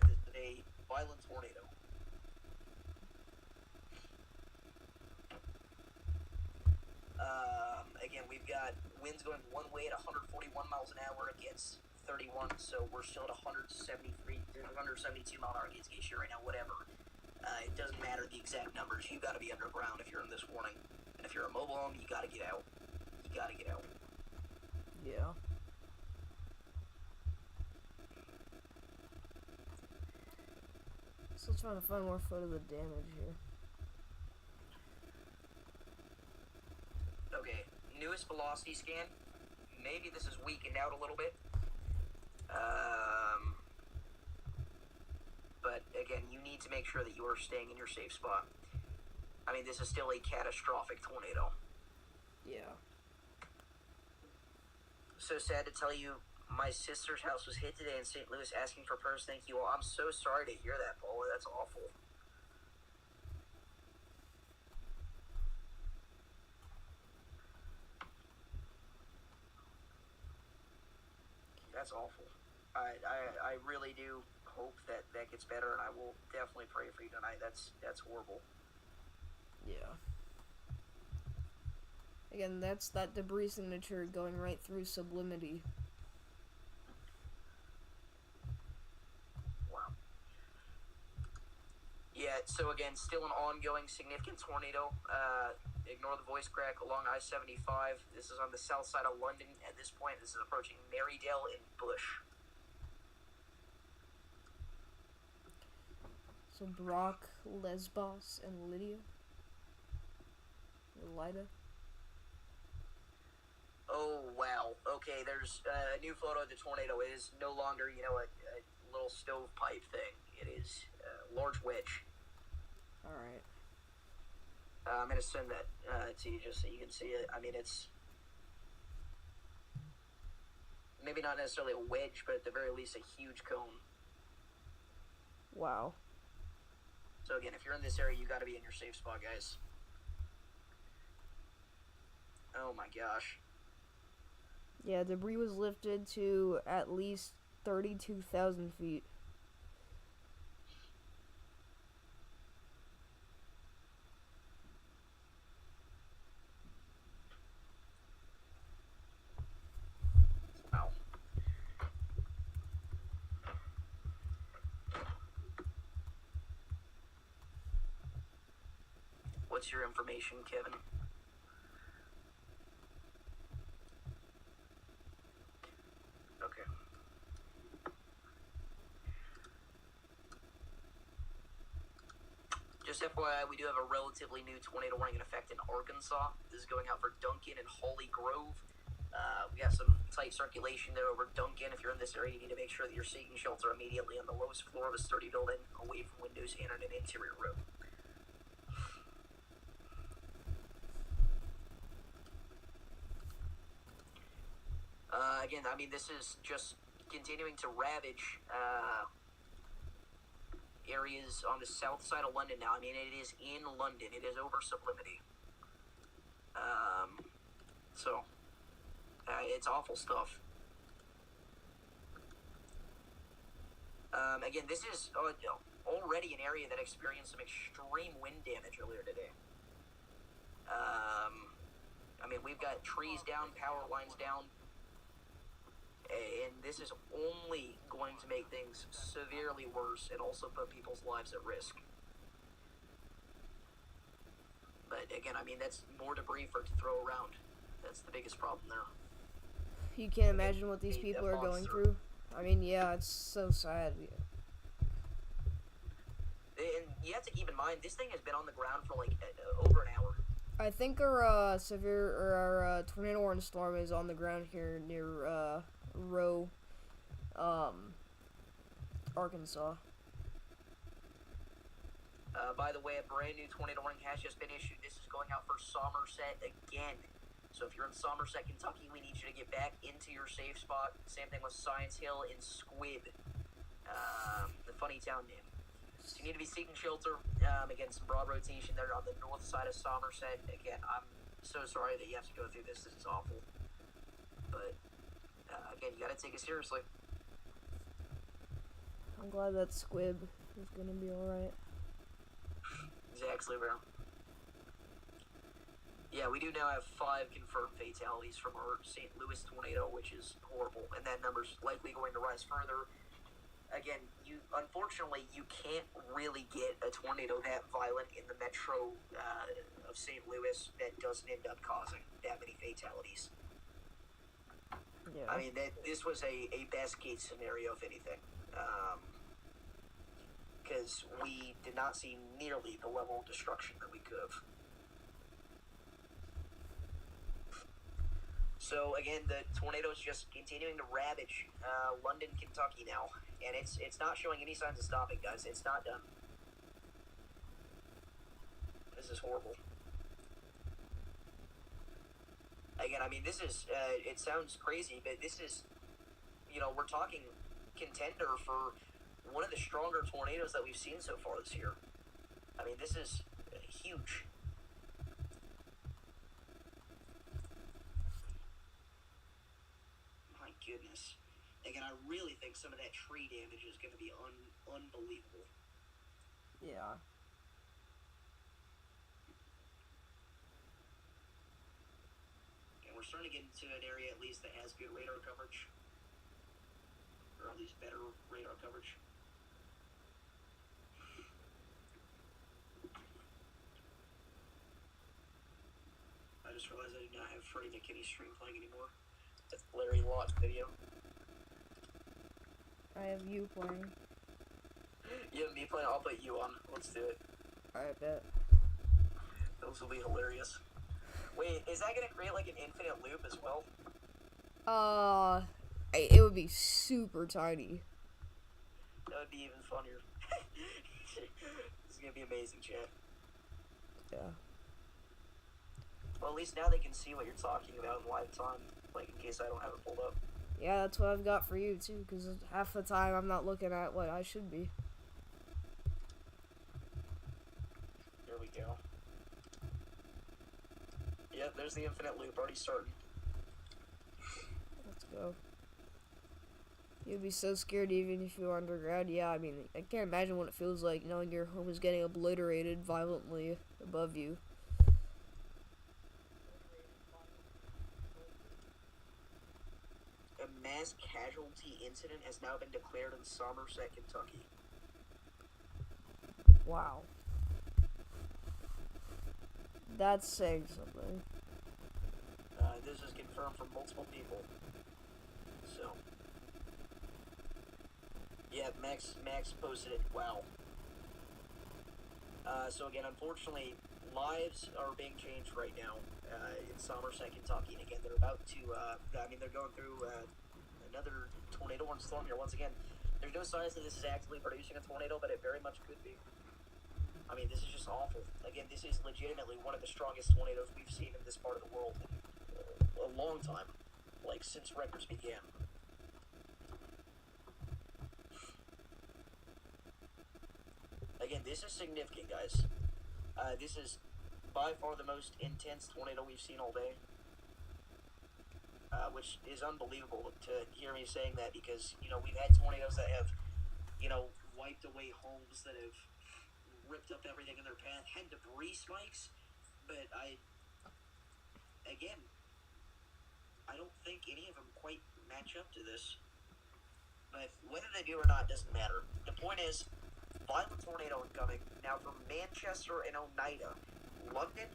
Speaker 1: This is a violent tornado. Again, we've got winds going one way at 141 miles an hour against 31, so we're still at 172 mile an hour against gauge right now, whatever. It doesn't matter the exact numbers. You got to be underground if you're in this warning. And if you're a mobile home, you got to get out. You got to get out.
Speaker 2: Yeah. Still trying to find more photos of the damage here.
Speaker 1: Okay, newest velocity scan. Maybe this is weakened out a little bit. But again, you need to make sure that you are staying in your safe spot. I mean, this is still a catastrophic tornado.
Speaker 2: Yeah.
Speaker 1: So sad to tell you, my sister's house was hit today in St. Louis asking for prayers. Thank you all. I'm so sorry to hear that, Paula. That's awful. That's awful. I really do hope that gets better, and I will definitely pray for you tonight. That's horrible.
Speaker 2: Yeah. Again, that's that debris signature going right through sublimity.
Speaker 1: Wow. Yeah, so again, still an ongoing significant tornado. Ignore the voice crack along I-75. This is on the south side of London. At this point, this is approaching Marydale and Bush.
Speaker 2: So Brock, Lesbos, and Lydia. Lida.
Speaker 1: Oh, wow. Okay, there's a new photo of the tornado. It is no longer, a little stovepipe thing. It is a large wedge.
Speaker 2: Alright.
Speaker 1: I'm going to send that to you just so you can see it. I mean, it's maybe not necessarily a wedge, but at the very least a huge cone.
Speaker 2: Wow.
Speaker 1: So again, if you're in this area, you got to be in your safe spot, guys. Oh my gosh.
Speaker 2: Yeah, debris was lifted to at least 32,000 feet.
Speaker 1: Wow. What's your information, Kevin? Okay. Just FYI, we do have a relatively new tornado warning in effect in Arkansas. This is going out for Duncan and Holly Grove. We got some tight circulation there over Duncan. If you're in this area, you need to make sure that you're seeking shelter immediately on the lowest floor of a sturdy building, away from windows and on an interior room. Again, I mean, this is just continuing to ravage areas on the south side of London now. I mean, it is in London. It is over Sublimity. It's awful stuff. Again, this is already an area that experienced some extreme wind damage earlier today. I mean, we've got trees down, power lines down, and this is only going to make things severely worse and also put people's lives at risk. But again, I mean, that's more debris for it to throw around. That's the biggest problem there.
Speaker 2: You can't imagine what these people are going through. I mean, yeah, it's so sad.
Speaker 1: And you have to keep in mind, this thing has been on the ground for like over an hour.
Speaker 2: I think our tornado warning storm is on the ground here near Rowe, Arkansas.
Speaker 1: By the way, a brand new tornado warning has just been issued. This is going out for Somerset again. So if you're in Somerset, Kentucky, we need you to get back into your safe spot. Same thing with Science Hill and Squibb, the funny town name. So you need to be seeking shelter. Again, some broad rotation there on the north side of Somerset. Again, I'm so sorry that you have to go through this. This is awful. But, again, you got to take it seriously.
Speaker 2: I'm glad that Squibb is going to be alright.
Speaker 1: Exactly, bro. Yeah, we do now have 5 confirmed fatalities from our St. Louis tornado, which is horrible. And that number's likely going to rise further. Again, unfortunately, you can't really get a tornado that violent in the metro of St. Louis that doesn't end up causing that many fatalities.
Speaker 2: Yeah.
Speaker 1: I mean, this was a best case scenario, if anything. Because we did not see nearly the level of destruction that we could have. So again, the tornado is just continuing to ravage London, Kentucky now, and it's not showing any signs of stopping, guys. It's not done. This is horrible. Again, I mean, this is it sounds crazy, but this is, we're talking contender for one of the stronger tornadoes that we've seen so far this year. I mean, this is huge. Goodness. Again, I really think some of that tree damage is going to be unbelievable.
Speaker 2: Yeah.
Speaker 1: And we're starting to get into an area at least that has good radar coverage. Or at least better radar coverage. I just realized I do not have Freddie McKinney's stream playing anymore. That's Larry Lott's video.
Speaker 2: I have you playing.
Speaker 1: You have me playing? I'll put you on. Let's do it.
Speaker 2: I bet.
Speaker 1: Those will be hilarious. Wait, is that gonna create like an infinite loop as well?
Speaker 2: It would be super tiny.
Speaker 1: That would be even funnier. This is gonna be amazing, chat.
Speaker 2: Yeah.
Speaker 1: Well, at least now they can see what you're talking about in live time. Like, in case I don't have it pulled up.
Speaker 2: Yeah, that's what I've got for you, too, because half the time I'm not looking at what I should be.
Speaker 1: go. Yep, there's the infinite loop already starting.
Speaker 2: Let's go. You'd be so scared even if you were undergrad. Yeah, I mean, I can't imagine what it feels like knowing your home is getting obliterated violently above you.
Speaker 1: A mass casualty incident has now been declared in Somerset, Kentucky.
Speaker 2: Wow. That's saying something.
Speaker 1: This is confirmed from multiple people. So, yeah, Max posted it. Wow. So again, unfortunately, lives are being changed right now in Somerset, Kentucky. And again, they're about to, they're going through another tornado warning storm here. Once again, there's no signs that this is actively producing a tornado, but it very much could be. I mean, this is just awful. Again, this is legitimately one of the strongest tornadoes we've seen in this part of the world in a long time, like since records began. Again, this is significant, guys. This is by far the most intense tornado we've seen all day, which is unbelievable to hear me saying that, because, you know, we've had tornadoes that have, you know, wiped away homes, that have ripped up everything in their path, had debris spikes, but I don't think any of them quite match up to this. But whether they do or not doesn't matter. The point is, violent tornado incoming. Now from Manchester and Oneida. London,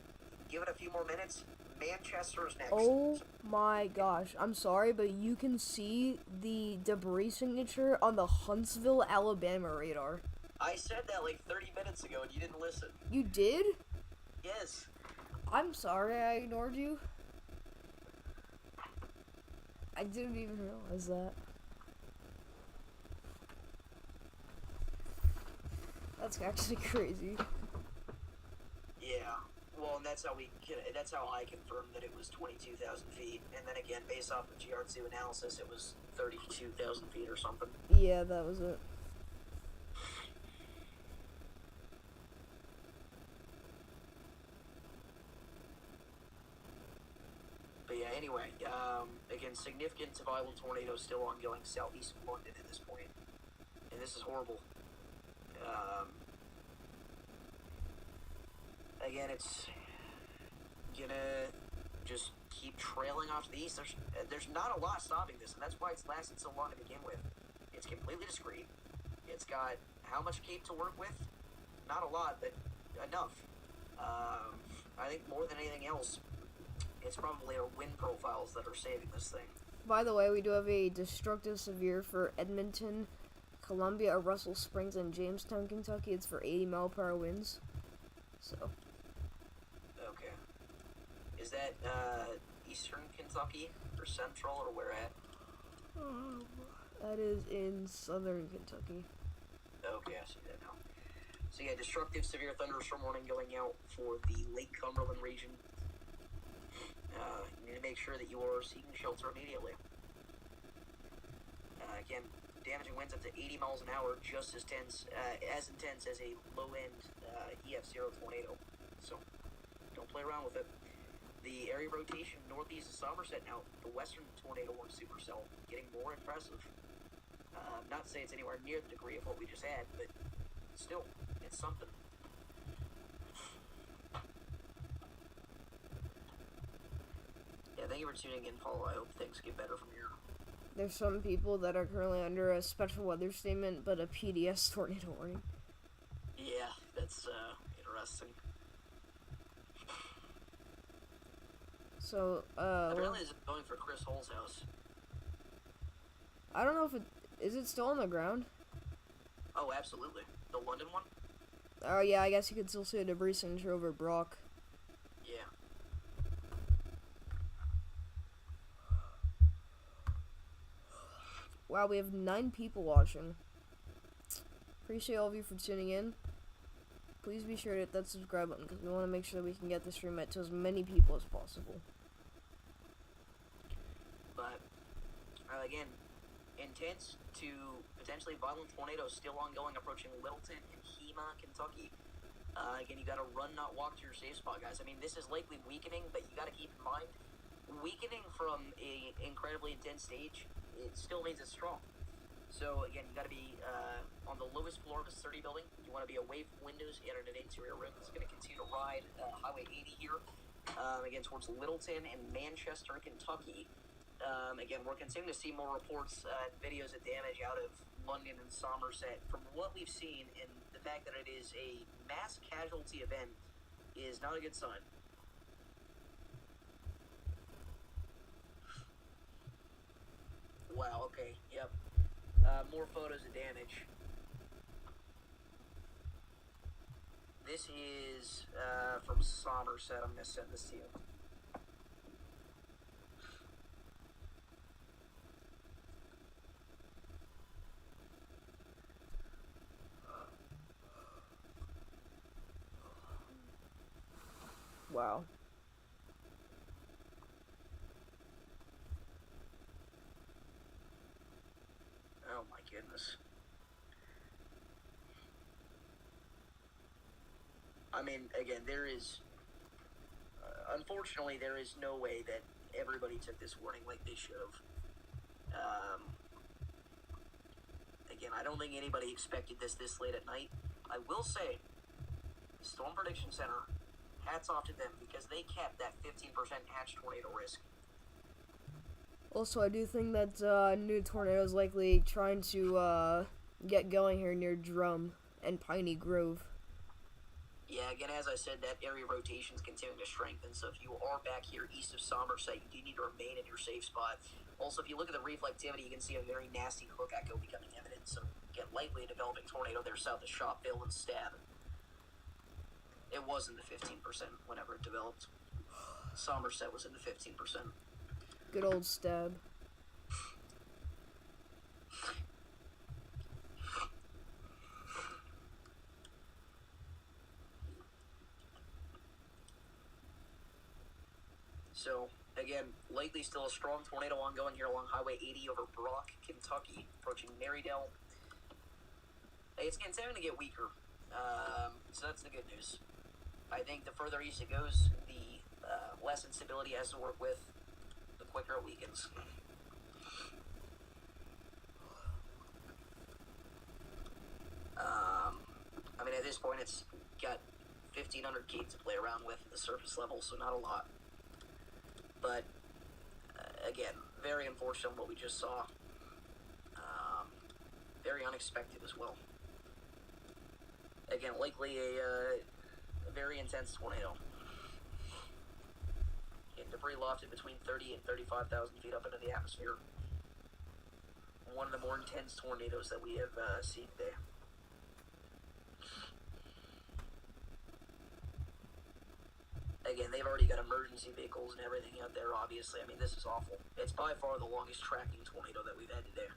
Speaker 1: give it a few more minutes. Manchester is next.
Speaker 2: Oh my gosh. I'm sorry, but you can see the debris signature on the Huntsville, Alabama radar.
Speaker 1: I said that like 30 minutes ago and you didn't listen.
Speaker 2: You did?
Speaker 1: Yes.
Speaker 2: I'm sorry I ignored you. I didn't even realize that. That's actually crazy.
Speaker 1: Yeah. Well, and that's how I confirmed that it was 22,000 feet. And then again, based off of GR2 analysis, it was 32,000 feet or something.
Speaker 2: Yeah, that was it.
Speaker 1: But yeah, anyway, again, significant to violent tornadoes still ongoing southeast of London at this point. And this is horrible. Again, it's gonna just keep trailing off to the east. There's not a lot stopping this, and that's why it's lasted so long to begin with. It's completely discreet. It's got how much cape to work with? Not a lot, but enough. I think more than anything else, it's probably our wind profiles that are saving this thing.
Speaker 2: By the way, we do have a destructive severe for Edmonton, Columbia, Russell Springs, and Jamestown, Kentucky. It's for 80-mile-per-hour winds. So.
Speaker 1: Okay. Is that eastern Kentucky or central or where at?
Speaker 2: That is in southern Kentucky.
Speaker 1: Okay, I see that now. So yeah, destructive severe thunderstorm warning going out for the Lake Cumberland region. You need to make sure that you are seeking shelter immediately. Again, damaging winds up to 80 miles an hour, just as intense as a low-end EF-4 tornado. So, don't play around with it. The area rotation northeast of Somerset now, the western tornado warning supercell, getting more impressive. Not to say it's anywhere near the degree of what we just had, but still, it's something. Yeah, thank you for tuning in, Paul. I hope things get better from here.
Speaker 2: There's some people that are currently under a special weather statement, but a PDS tornado warning.
Speaker 1: Yeah, that's interesting.
Speaker 2: So,
Speaker 1: apparently it's going for Chris Hull's house.
Speaker 2: I don't know if is it still on the ground?
Speaker 1: Oh, absolutely. The London one?
Speaker 2: Oh, yeah, I guess you could still see a debris signature over Brock.
Speaker 1: Yeah.
Speaker 2: Wow, we have 9 people watching. Appreciate all of you for tuning in. Please be sure to hit that subscribe button, because we want to make sure that we can get the stream out to as many people as possible.
Speaker 1: But, again, intense to potentially violent tornadoes still ongoing, approaching Littleton and Hema, Kentucky. Again, you got to run, not walk to your safe spot, guys. I mean, this is likely weakening, but you got to keep in mind, weakening from a incredibly intense stage, it still means it's strong. So again, you got to be on the lowest floor of a sturdy building. You want to be away from windows and in an interior room. It's going to continue to ride Highway 80 here, again towards Littleton and Manchester, Kentucky. Again, we're continuing to see more reports and videos of damage out of London and Somerset. From what we've seen, and the fact that it is a mass casualty event is not a good sign. Wow, okay, yep. More photos of damage. This is from Somerset. I'm going to send this to you.
Speaker 2: Wow.
Speaker 1: Oh my goodness. I mean, again, there is, unfortunately, there is no way that everybody took this warning like they should have. Again, I don't think anybody expected this late at night. I will say, the Storm Prediction Center, hats off to them, because they kept that 15% hatch tornado risk.
Speaker 2: Also, I do think that new tornado is likely trying to get going here near Drum and Piney Grove.
Speaker 1: Yeah, again, as I said, that area rotation is continuing to strengthen, so if you are back here east of Somerset, you do need to remain in your safe spot. Also, if you look at the reflectivity, you can see a very nasty hook echo becoming evident, so again, likely a developing tornado there south of Shopville and Stab. It was in the 15% whenever it developed. Somerset was in the 15%.
Speaker 2: Good old Stab.
Speaker 1: So, again, likely still a strong tornado ongoing here along Highway 80 over Brock, Kentucky, approaching Marydale. It's continuing to get weaker, so that's the good news. I think the further east it goes, the less instability it has to work with, the quicker it weakens. I mean, at this point, it's got 1,500 feet to play around with at the surface level, so not a lot. But, again, very unfortunate what we just saw. Very unexpected as well. Again, likely a very intense tornado. And debris lofted between 30 and 35,000 feet up into the atmosphere. One of the more intense tornadoes that we have seen today. Again, they've already got emergency vehicles and everything out there, obviously. I mean, this is awful. It's by far the longest tracking tornado that we've had today.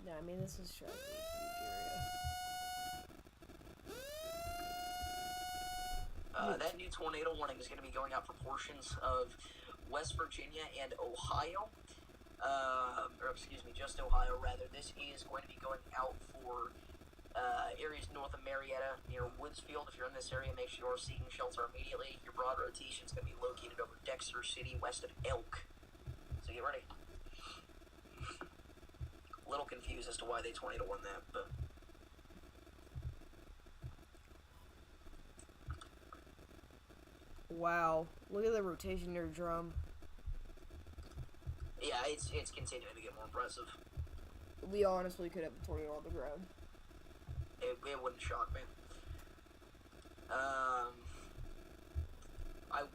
Speaker 2: Yeah, I mean, this is tracking a huge area.
Speaker 1: That new tornado warning is going to be going out for portions of West Virginia and Ohio. Just Ohio, rather. This is going to be going out for areas north of Marietta, near Woodsfield. If you're in this area, make sure you're seeking shelter immediately. Your broad rotation is going to be located over Dexter City, west of Elk. So get ready. A little confused as to why they tornado warned that, but...
Speaker 2: Wow, look at the rotation near Drum.
Speaker 1: Yeah, it's continuing to get more impressive.
Speaker 2: We honestly could have a tornado on the ground.
Speaker 1: It wouldn't shock me. I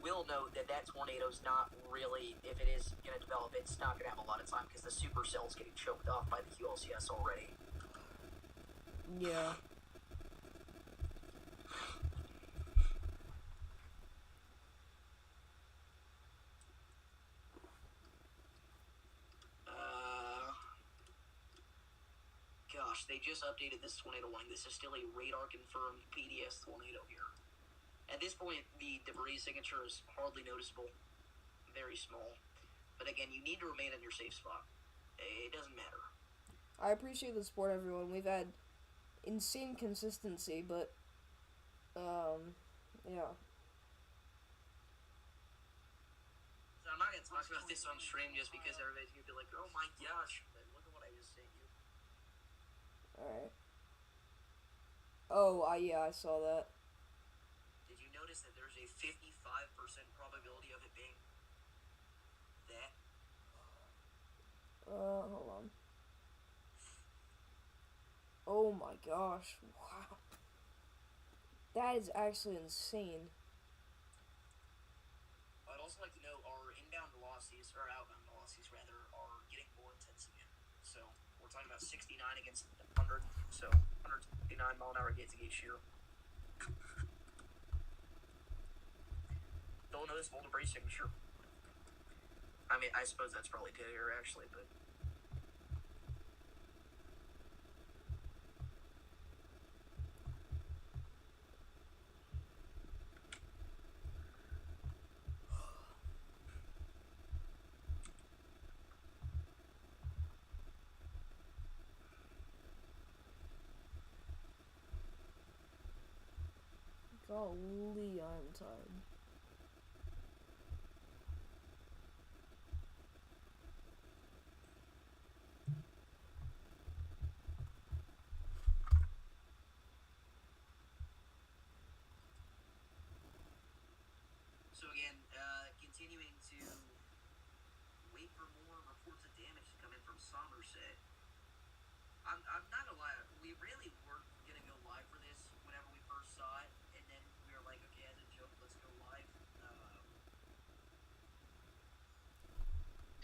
Speaker 1: will note that tornado's not really, if it is going to develop, it's not going to have a lot of time because the supercell's getting choked off by the QLCS already.
Speaker 2: Yeah.
Speaker 1: Gosh, they just updated this tornado warning. This is still a radar-confirmed PDS tornado here. At this point, the debris signature is hardly noticeable. Very small. But again, you need to remain in your safe spot. It doesn't matter.
Speaker 2: I appreciate the support, everyone. We've had insane consistency, but yeah.
Speaker 1: So I'm not gonna talk about this on stream just because everybody's gonna be like, "Oh my gosh!" But look at what I just sent you.
Speaker 2: All right. Oh, yeah, I saw that.
Speaker 1: Did you notice that there's a 55% probability of it being that?
Speaker 2: Hold on. Oh my gosh. Wow. That is actually insane.
Speaker 1: I'd also like to know our inbound velocities, or outbound velocities rather, are getting more intense again. So we're talking about 69 against 100, so 159 mile an hour gets each year. They'll noticeable debris signature. I mean, I suppose that's probably dead air actually, but.
Speaker 2: Golly, I'm tired.
Speaker 1: So again, continuing to wait for more reports of damage to come in from Somerset. I'm not gonna lie, we really weren't gonna go live for this whenever we first saw it, and then we were like, okay, as a joke, let's go live.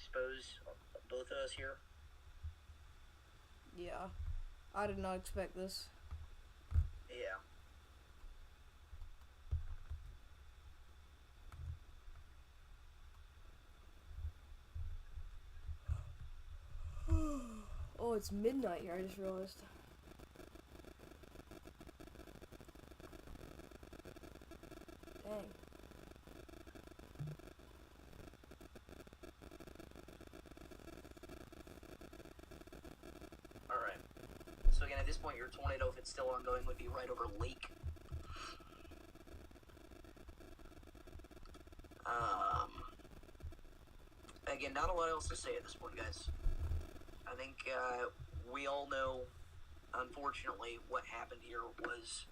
Speaker 1: Suppose both of us here.
Speaker 2: Yeah. I did not expect this.
Speaker 1: Yeah.
Speaker 2: Oh, it's midnight here, I just realized. Dang.
Speaker 1: Alright. So again, at this point, your tornado, if it's still ongoing, would be right over Lake. Again, not a lot else to say at this point, guys. I think we all know, unfortunately, what happened here was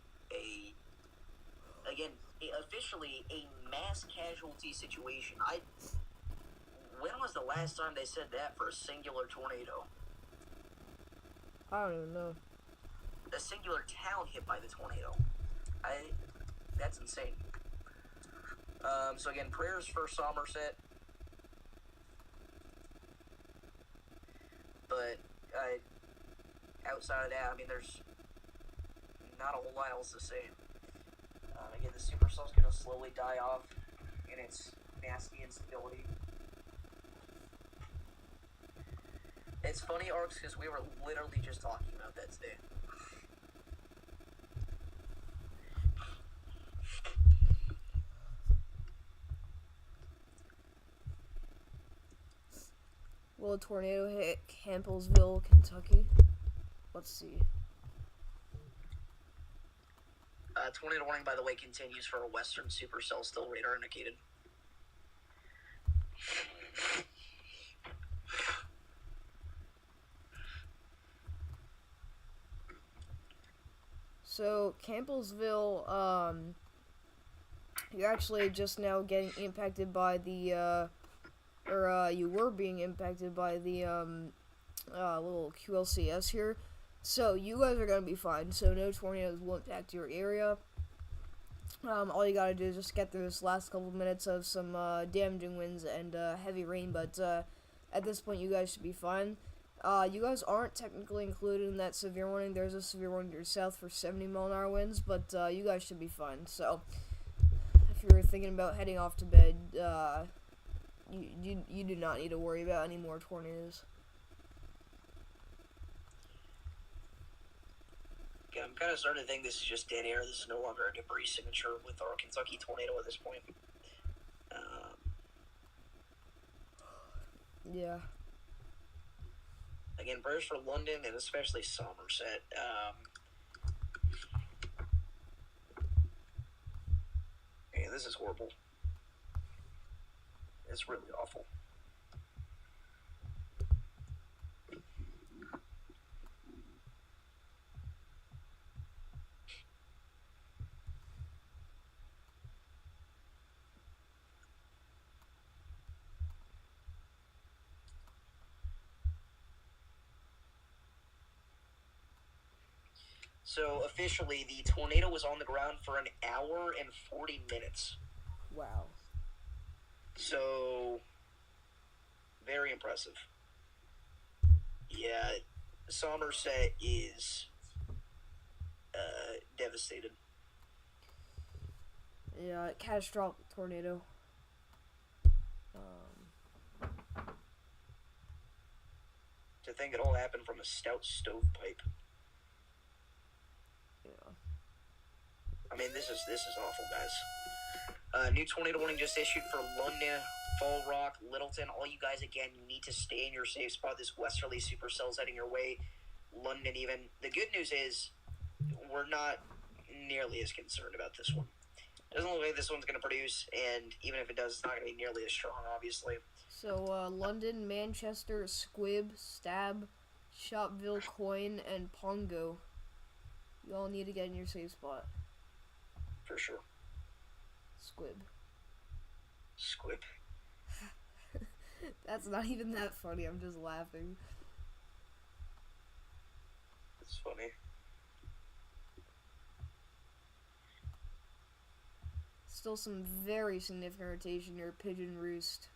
Speaker 1: officially a mass casualty situation. When was the last time they said that for a singular tornado?
Speaker 2: I don't even know.
Speaker 1: A singular town hit by the tornado. That's insane. So again, prayers for Somerset. But outside of that, I mean, there's not a whole lot else to say. Again, the supercell's going to slowly die off in its nasty instability. It's funny, Arcs, because we were literally just talking about that today.
Speaker 2: Will a tornado hit Campbellsville, Kentucky? Let's see.
Speaker 1: Tornado warning, by the way, continues for a western supercell, still radar indicated.
Speaker 2: So, Campbellsville, you're actually just now getting impacted by the, you were being impacted by the, little QLCS here. So, you guys are gonna be fine. So, no tornadoes will impact your area. All you gotta do is just get through this last couple minutes of some, damaging winds and, heavy rain, but, at this point, you guys should be fine. You guys aren't technically included in that severe warning. There's a severe warning to your south for 70 mile an hour winds, but, you guys should be fine. So, if you're thinking about heading off to bed, you do not need to worry about any more tornadoes.
Speaker 1: Yeah, I'm kind of starting to think this is just dead air. This is no longer a debris signature with our Kentucky tornado at this point.
Speaker 2: Yeah.
Speaker 1: Again, prayers for London and especially Somerset. Man, this is horrible. It's really awful. So officially, the tornado was on the ground for an hour and 40 minutes.
Speaker 2: Wow.
Speaker 1: So, very impressive. Yeah, Somerset is devastated.
Speaker 2: Yeah, catastrophic tornado.
Speaker 1: To think it all happened from a stout stovepipe.
Speaker 2: Yeah.
Speaker 1: I mean, this is awful, guys. New tornado warning just issued for London, Fall Rock, Littleton. All you guys, again, you need to stay in your safe spot. This westerly supercell's heading your way. London, even. The good news is we're not nearly as concerned about this one. Doesn't look like this one's going to produce, and even if it does, it's not going to be nearly as strong, obviously.
Speaker 2: So, London, Manchester, Squib, Stab, Shopville, Coin, and Pongo. You all need to get in your safe spot.
Speaker 1: For sure.
Speaker 2: Squib.
Speaker 1: Squib.
Speaker 2: That's not even that funny, I'm just laughing.
Speaker 1: It's funny.
Speaker 2: Still some very significant rotation near Pigeon Roost.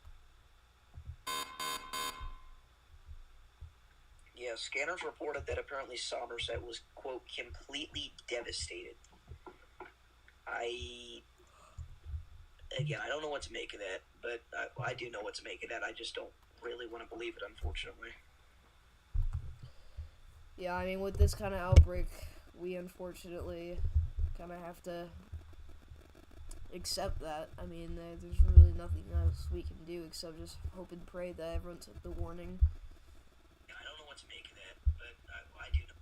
Speaker 1: Yeah, scanners reported that apparently Somerset was, quote, completely devastated. Again, I don't know what to make of that, but I do know what to make of that. I just don't really want to believe it, unfortunately.
Speaker 2: Yeah, I mean, with this kind of outbreak, we unfortunately kind of have to accept that. I mean, there's really nothing else we can do except just hope and pray that everyone took the warning.
Speaker 1: I don't know what to make of that, but I do know.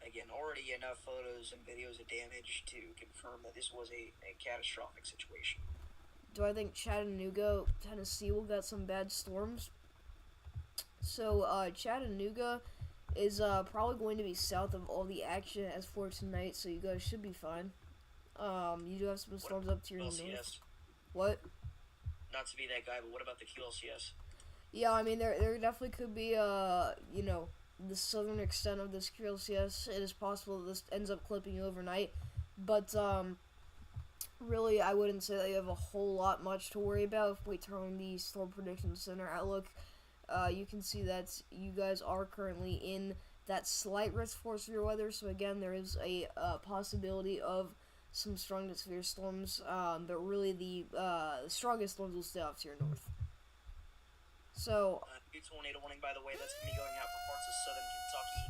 Speaker 1: Again, already enough photos and videos of damage to confirm that this was a catastrophic situation.
Speaker 2: Do I think Chattanooga, Tennessee will get some bad storms? So, Chattanooga is probably going to be south of all the action as for tonight, so you guys should be fine. You do have some storms up to your north. What?
Speaker 1: Not to be that guy, but what about the QLCS?
Speaker 2: Yeah, I mean, there definitely could be, you know, the southern extent of this QLCS. It is possible that this ends up clipping overnight, but, really, I wouldn't say that you have a whole lot much to worry about. If we turn on the Storm Prediction Center outlook, you can see that you guys are currently in that slight risk for severe weather. So again, there is a possibility of some strong to severe storms, but really the strongest storms will stay off to your north. So,
Speaker 1: New tornado warning, by the way, that's going to be going out for parts of southern Kentucky.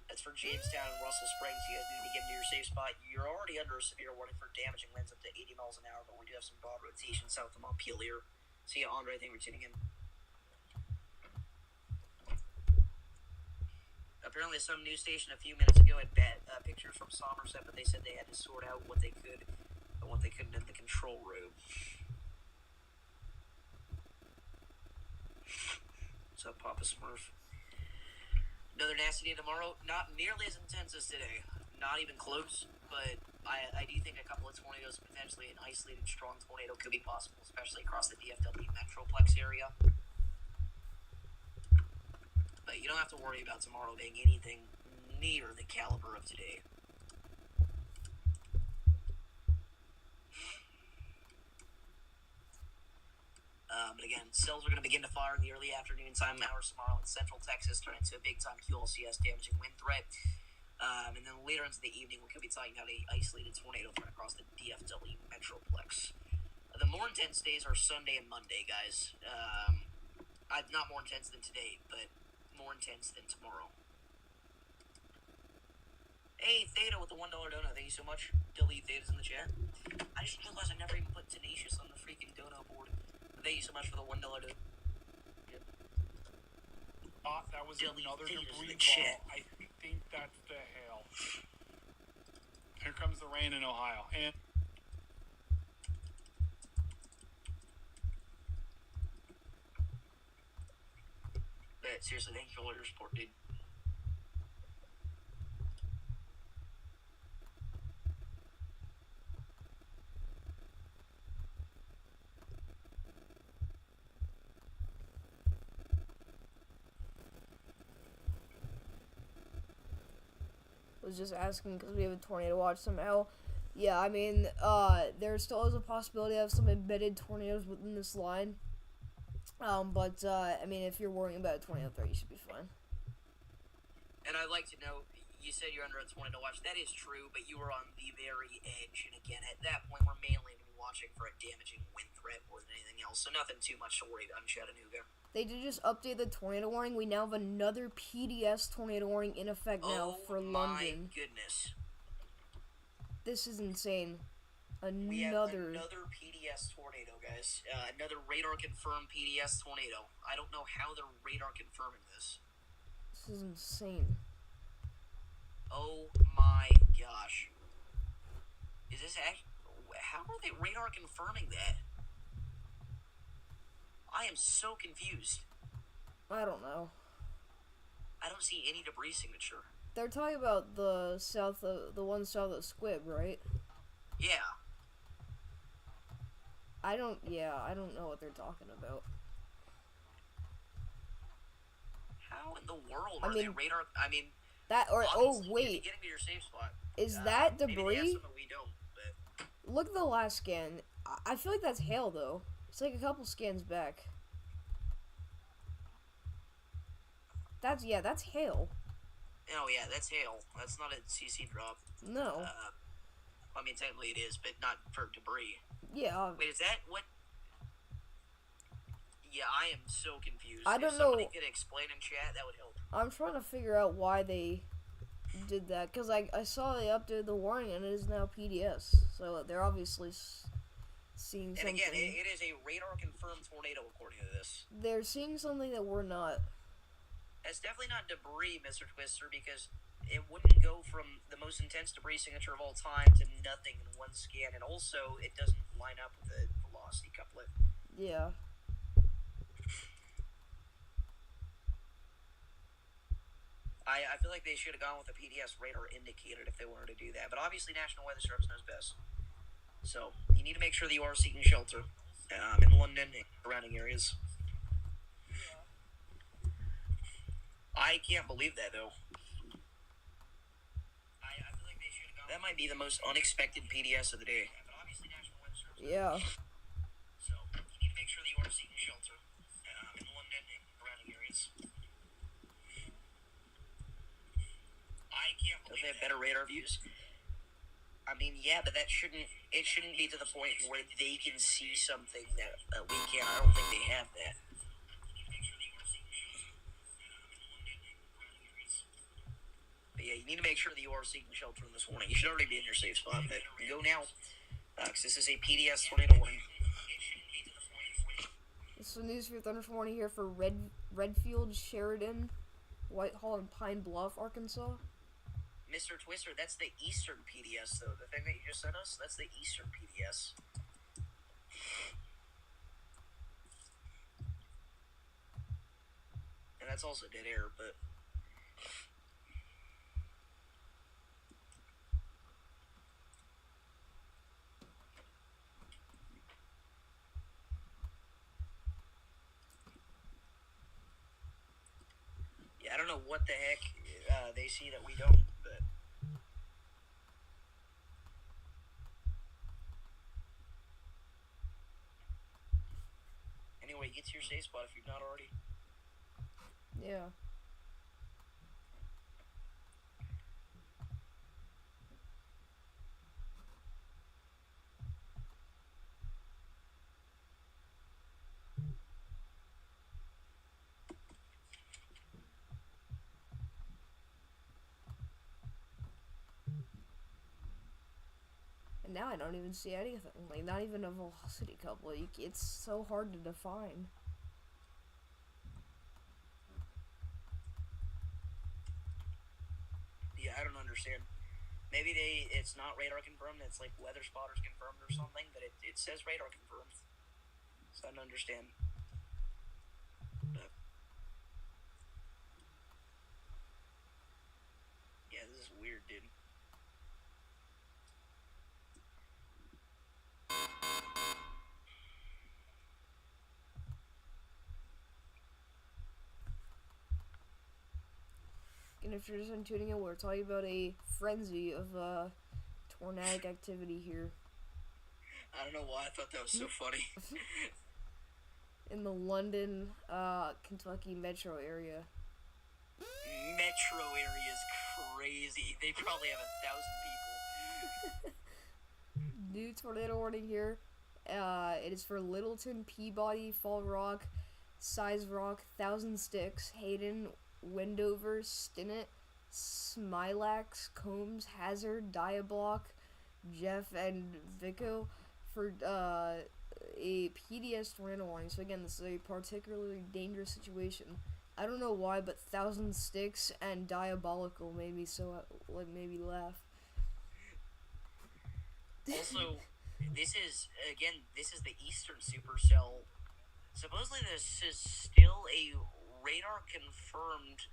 Speaker 1: That's for Jamestown and Russell Springs. You guys need to get into your safe spot. You're already under a severe warning for damaging winds up to 80 miles an hour, but we do have some broad rotation south of Montpelier. See you, Andre. Thank you for tuning in. Apparently, some news station a few minutes ago had pictures from Somerset, but they said they had to sort out what they could and what they couldn't in the control room. What's up, Papa Smurf? Another nasty day tomorrow. Not nearly as intense as today. Not even close, but I do think a couple of tornadoes, potentially an isolated strong tornado, could be possible, especially across the DFW Metroplex area. But you don't have to worry about tomorrow being anything near the caliber of today. But again, cells are going to begin to fire in the early afternoon time hours tomorrow in central Texas, turn into a big-time QLCS damaging wind threat. And then later into the evening, we could be talking about an isolated tornado threat across the DFW Metroplex. The more intense days are Sunday and Monday, guys. Not more intense than today, but more intense than tomorrow. Hey, Theta with the $1 donut. Thank you so much. Delete Theta's in the chat. I just realized I never even put Tenacious on the freaking dono board. Thank you so much for the $1 to.
Speaker 4: That was another debris
Speaker 1: shit.
Speaker 4: ball. I think that's the hail. Here comes the rain in Ohio. And
Speaker 1: But seriously, thank you for all your support, dude.
Speaker 2: Was just asking because we have a tornado watch somehow. Yeah, I mean, there still is a possibility of some embedded tornadoes within this line. But I mean, if you're worrying about a tornado threat, you should be fine.
Speaker 1: And I'd like to know, you said you're under a tornado watch. That is true, but you were on the very edge. And again, at that point, we're mainly going to be watching for a damaging wind threat more than anything else. So nothing too much to worry about in Chattanooga.
Speaker 2: They did just update the tornado warning. We now have another PDS tornado warning in effect now for London.
Speaker 1: Oh my goodness.
Speaker 2: This is insane.
Speaker 1: We have another PDS tornado, guys. Another radar-confirmed PDS tornado. I don't know how they're radar-confirming this.
Speaker 2: This is insane.
Speaker 1: Oh my gosh. Is this actually... How are they radar-confirming that? I am so confused.
Speaker 2: I don't know.
Speaker 1: I don't see any debris signature.
Speaker 2: They're talking about the one south of Squib, right?
Speaker 1: Yeah.
Speaker 2: I don't know what they're talking about.
Speaker 1: How in the world are they radar? I mean,
Speaker 2: that or oh wait,
Speaker 1: getting to your safe spot.
Speaker 2: Is that debris?
Speaker 1: Maybe they have some that we don't, but...
Speaker 2: Look at the last scan. I feel like that's hail though. It's like a couple scans back. That's hail.
Speaker 1: Oh yeah, that's hail. That's not a CC drop.
Speaker 2: No.
Speaker 1: I mean, technically it is, but not for debris.
Speaker 2: Yeah.
Speaker 1: Wait, is that what? Yeah, I am so confused.
Speaker 2: I don't
Speaker 1: if
Speaker 2: know.
Speaker 1: Somebody could explain in chat, that would help.
Speaker 2: I'm trying to figure out why they did that, because I saw they updated the warning and it is now PDS. So they're obviously seeing something.
Speaker 1: And again, it is a radar-confirmed tornado according to this.
Speaker 2: They're seeing something that we're not.
Speaker 1: It's definitely not debris, Mr. Twister, because it wouldn't go from the most intense debris signature of all time to nothing in one scan, and also it doesn't line up with the velocity couplet.
Speaker 2: Yeah.
Speaker 1: I feel like they should have gone with a PDS radar indicator if they wanted to do that, but obviously National Weather Service knows best. So, you need to make sure that you are seeking shelter in London and surrounding areas. I can't believe that, though. I feel like they should have gone. That might be the most unexpected PDS of the day. But obviously National Weather Service.
Speaker 2: Yeah.
Speaker 1: So, you need to make sure that you are seeking shelter in London and surrounding areas. I can't believe they have better radar views. I mean, yeah, but it shouldn't be to the point where they can see something that we can't. I don't think they have that. But yeah, you need to make sure that you are seeking shelter in this warning. You should already be in your safe spot, but go now, because this is a PDS tornado warning.
Speaker 2: This is news for your thunderstorm warning here for Redfield, Sheridan, Whitehall, and Pine Bluff, Arkansas.
Speaker 1: Mr. Twister, that's the Eastern PDS, though. The thing that you just sent us, that's the Eastern PDS. And that's also dead air, but... Yeah, I don't know what the heck they see that we don't, but... Anyway, get to your safe spot if you've not already.
Speaker 2: Yeah. now I don't even see anything. Like, not even a velocity couple. It's so hard to define.
Speaker 1: Yeah, I don't understand. Maybe it's not radar confirmed, it's like weather spotters confirmed or something, but it says radar confirmed. So I don't understand. But yeah, this is weird, dude.
Speaker 2: And if you're just tuning in, we're talking about a frenzy of tornadic activity here.
Speaker 1: I don't know why I thought that was so funny.
Speaker 2: In the London, Kentucky metro area.
Speaker 1: Metro area is crazy. They probably have 1,000 people.
Speaker 2: New tornado warning here. It is for Littleton, Peabody, Fall Rock, Size Rock, Thousand Sticks, Hayden, Wendover, Stinnett, Smilax, Combs, Hazard, Diablock, Jeff, and Vico for a PDS tornado warning. So again, this is a particularly dangerous situation. I don't know why, but Thousand Sticks and Diabolical made me made me laugh.
Speaker 1: Also, this is the Eastern Supercell. Supposedly this is still a radar confirmed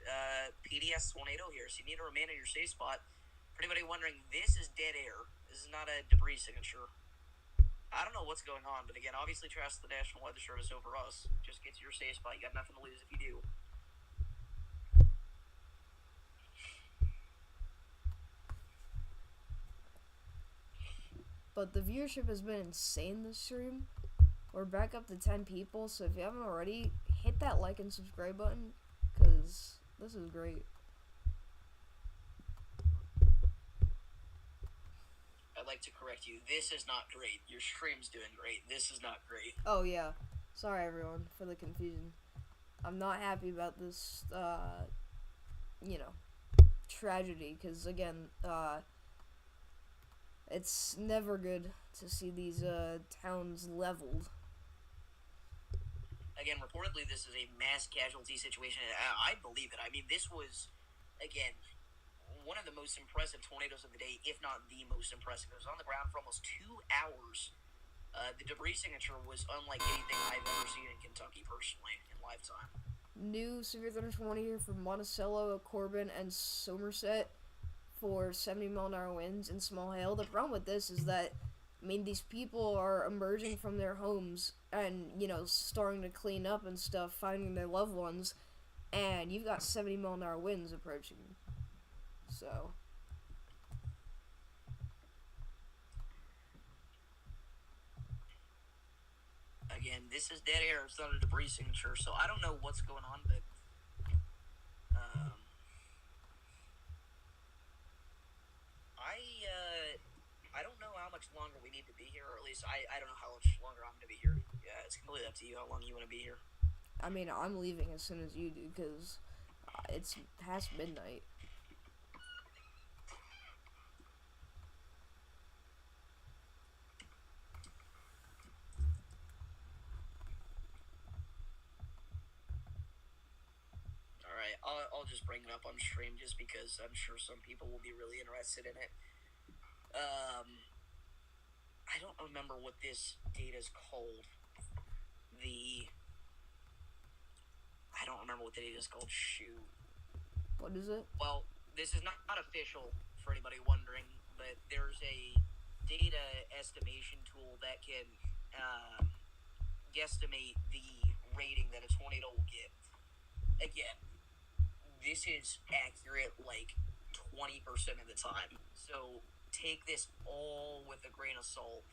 Speaker 1: PDS tornado here, so you need to remain in your safe spot. For anybody wondering, this is dead air. This is not a debris signature. I don't know what's going on, but again, obviously trust the National Weather Service over us. Just get to your safe spot. You got nothing to lose if you do.
Speaker 2: But the viewership has been insane this stream. We're back up to 10 people, so if you haven't already, hit that like and subscribe button, because this is great.
Speaker 1: I'd like to correct you. This is not great. Your stream's doing great. This is not great.
Speaker 2: Oh, yeah. Sorry, everyone, for the confusion. I'm not happy about this, tragedy, because, again, it's never good to see these, towns leveled.
Speaker 1: Again, reportedly, this is a mass casualty situation. I believe it. I mean, this was, again, one of the most impressive tornadoes of the day, if not the most impressive. It was on the ground for almost 2 hours. The debris signature was unlike anything I've ever seen in Kentucky, personally, in lifetime.
Speaker 2: New severe thunderstorm warning here for Monticello, Corbin, and Somerset for 70-mile-an-hour winds and small hail. The problem with this is that, I mean, these people are emerging from their homes and, starting to clean up and stuff, finding their loved ones, and you've got 70-mile-an-hour winds approaching. So,
Speaker 1: again, this is dead air. It's not a debris signature, so I don't know what's going on, but I don't know how much longer we need to be here, or at least I don't know how much longer I'm going to be here. Yeah, it's completely up to you how long you want to be here.
Speaker 2: I mean, I'm leaving as soon as you do, because it's past midnight.
Speaker 1: Alright, I'll just bring it up on stream just because I'm sure some people will be really interested in it. I don't remember what this data is called. I don't remember what the data is called. Shoot.
Speaker 2: What is it?
Speaker 1: Well, this is not official for anybody wondering, but there's a data estimation tool that can guesstimate the rating that a tornado will get. Again, this is accurate like 20% of the time. So take this all with a grain of salt.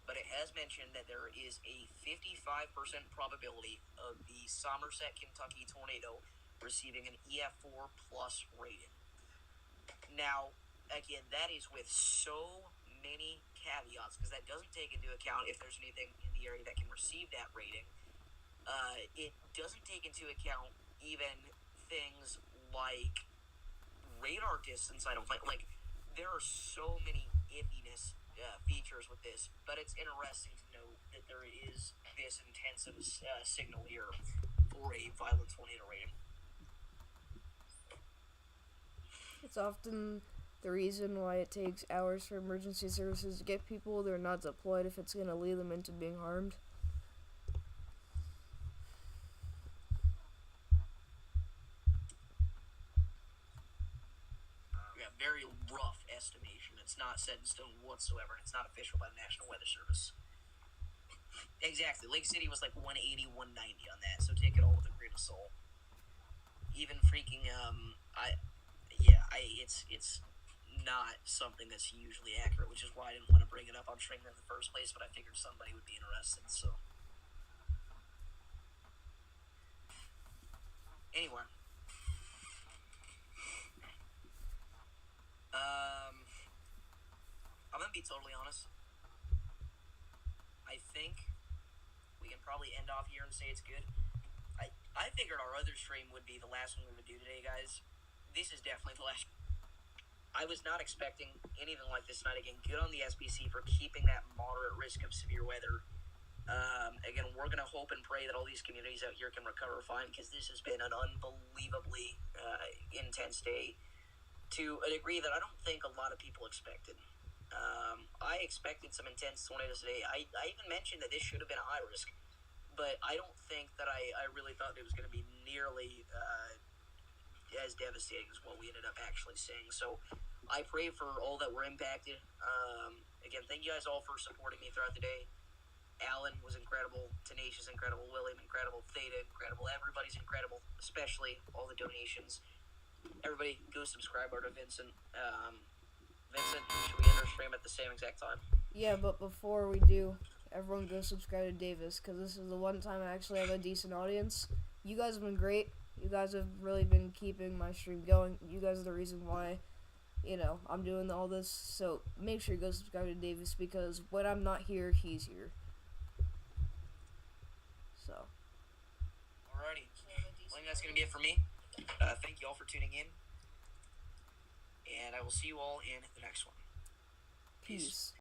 Speaker 1: But it has mentioned that there is a 55% probability of the Somerset, Kentucky tornado receiving an EF-4 plus rating. Now, again, that is with so many caveats, because that doesn't take into account if there's anything in the area that can receive that rating. It doesn't take into account even things like radar distance. I don't think, like, there are so many iffiness features with this, but it's interesting to note that there is this intensive signal here for a violent tornado rating.
Speaker 2: It's often the reason why it takes hours for emergency services to get people. They're not deployed if it's going to lead them into being harmed.
Speaker 1: Yeah, very rough estimation. It's not set in stone whatsoever. It's not official by the National Weather Service. Exactly. Lake City was like 180, 190 on that, so take it all with a grain of salt. Even freaking, it's not something that's usually accurate, which is why I didn't want to bring it up on stream in the first place, but I figured somebody would be interested, so. Anyway. I'm gonna be totally honest. I think we can probably end off here and say it's good. I figured our other stream would be the last one we would do today, guys. This is definitely the last. I was not expecting anything like this tonight. Again, good on the SBC for keeping that moderate risk of severe weather. Again, we're going to hope and pray that all these communities out here can recover fine, because this has been an unbelievably intense day to a degree that I don't think a lot of people expected. I expected some intense tornadoes today. I even mentioned that this should have been a high risk, but I don't think that I really thought it was going to be nearly as devastating as what we ended up actually seeing. So I pray for all that were impacted. Again, thank you guys all for supporting me throughout the day. Alan was incredible, Tenacious incredible, William incredible, Theta incredible, everybody's incredible, especially all the donations. Everybody go subscribe to Vincent. Vincent, should we end our stream at the same exact time?
Speaker 2: Yeah, but before we do, everyone go subscribe to Davis, because this is the one time I actually have a decent audience. You guys have been great. You guys have really been keeping my stream going. You guys are the reason why, I'm doing all this. So make sure you go subscribe to Davis, because when I'm not here, he's here. So.
Speaker 1: Alrighty. I think that's going to be it for me. Thank you all for tuning in. And I will see you all in the next one.
Speaker 2: Peace.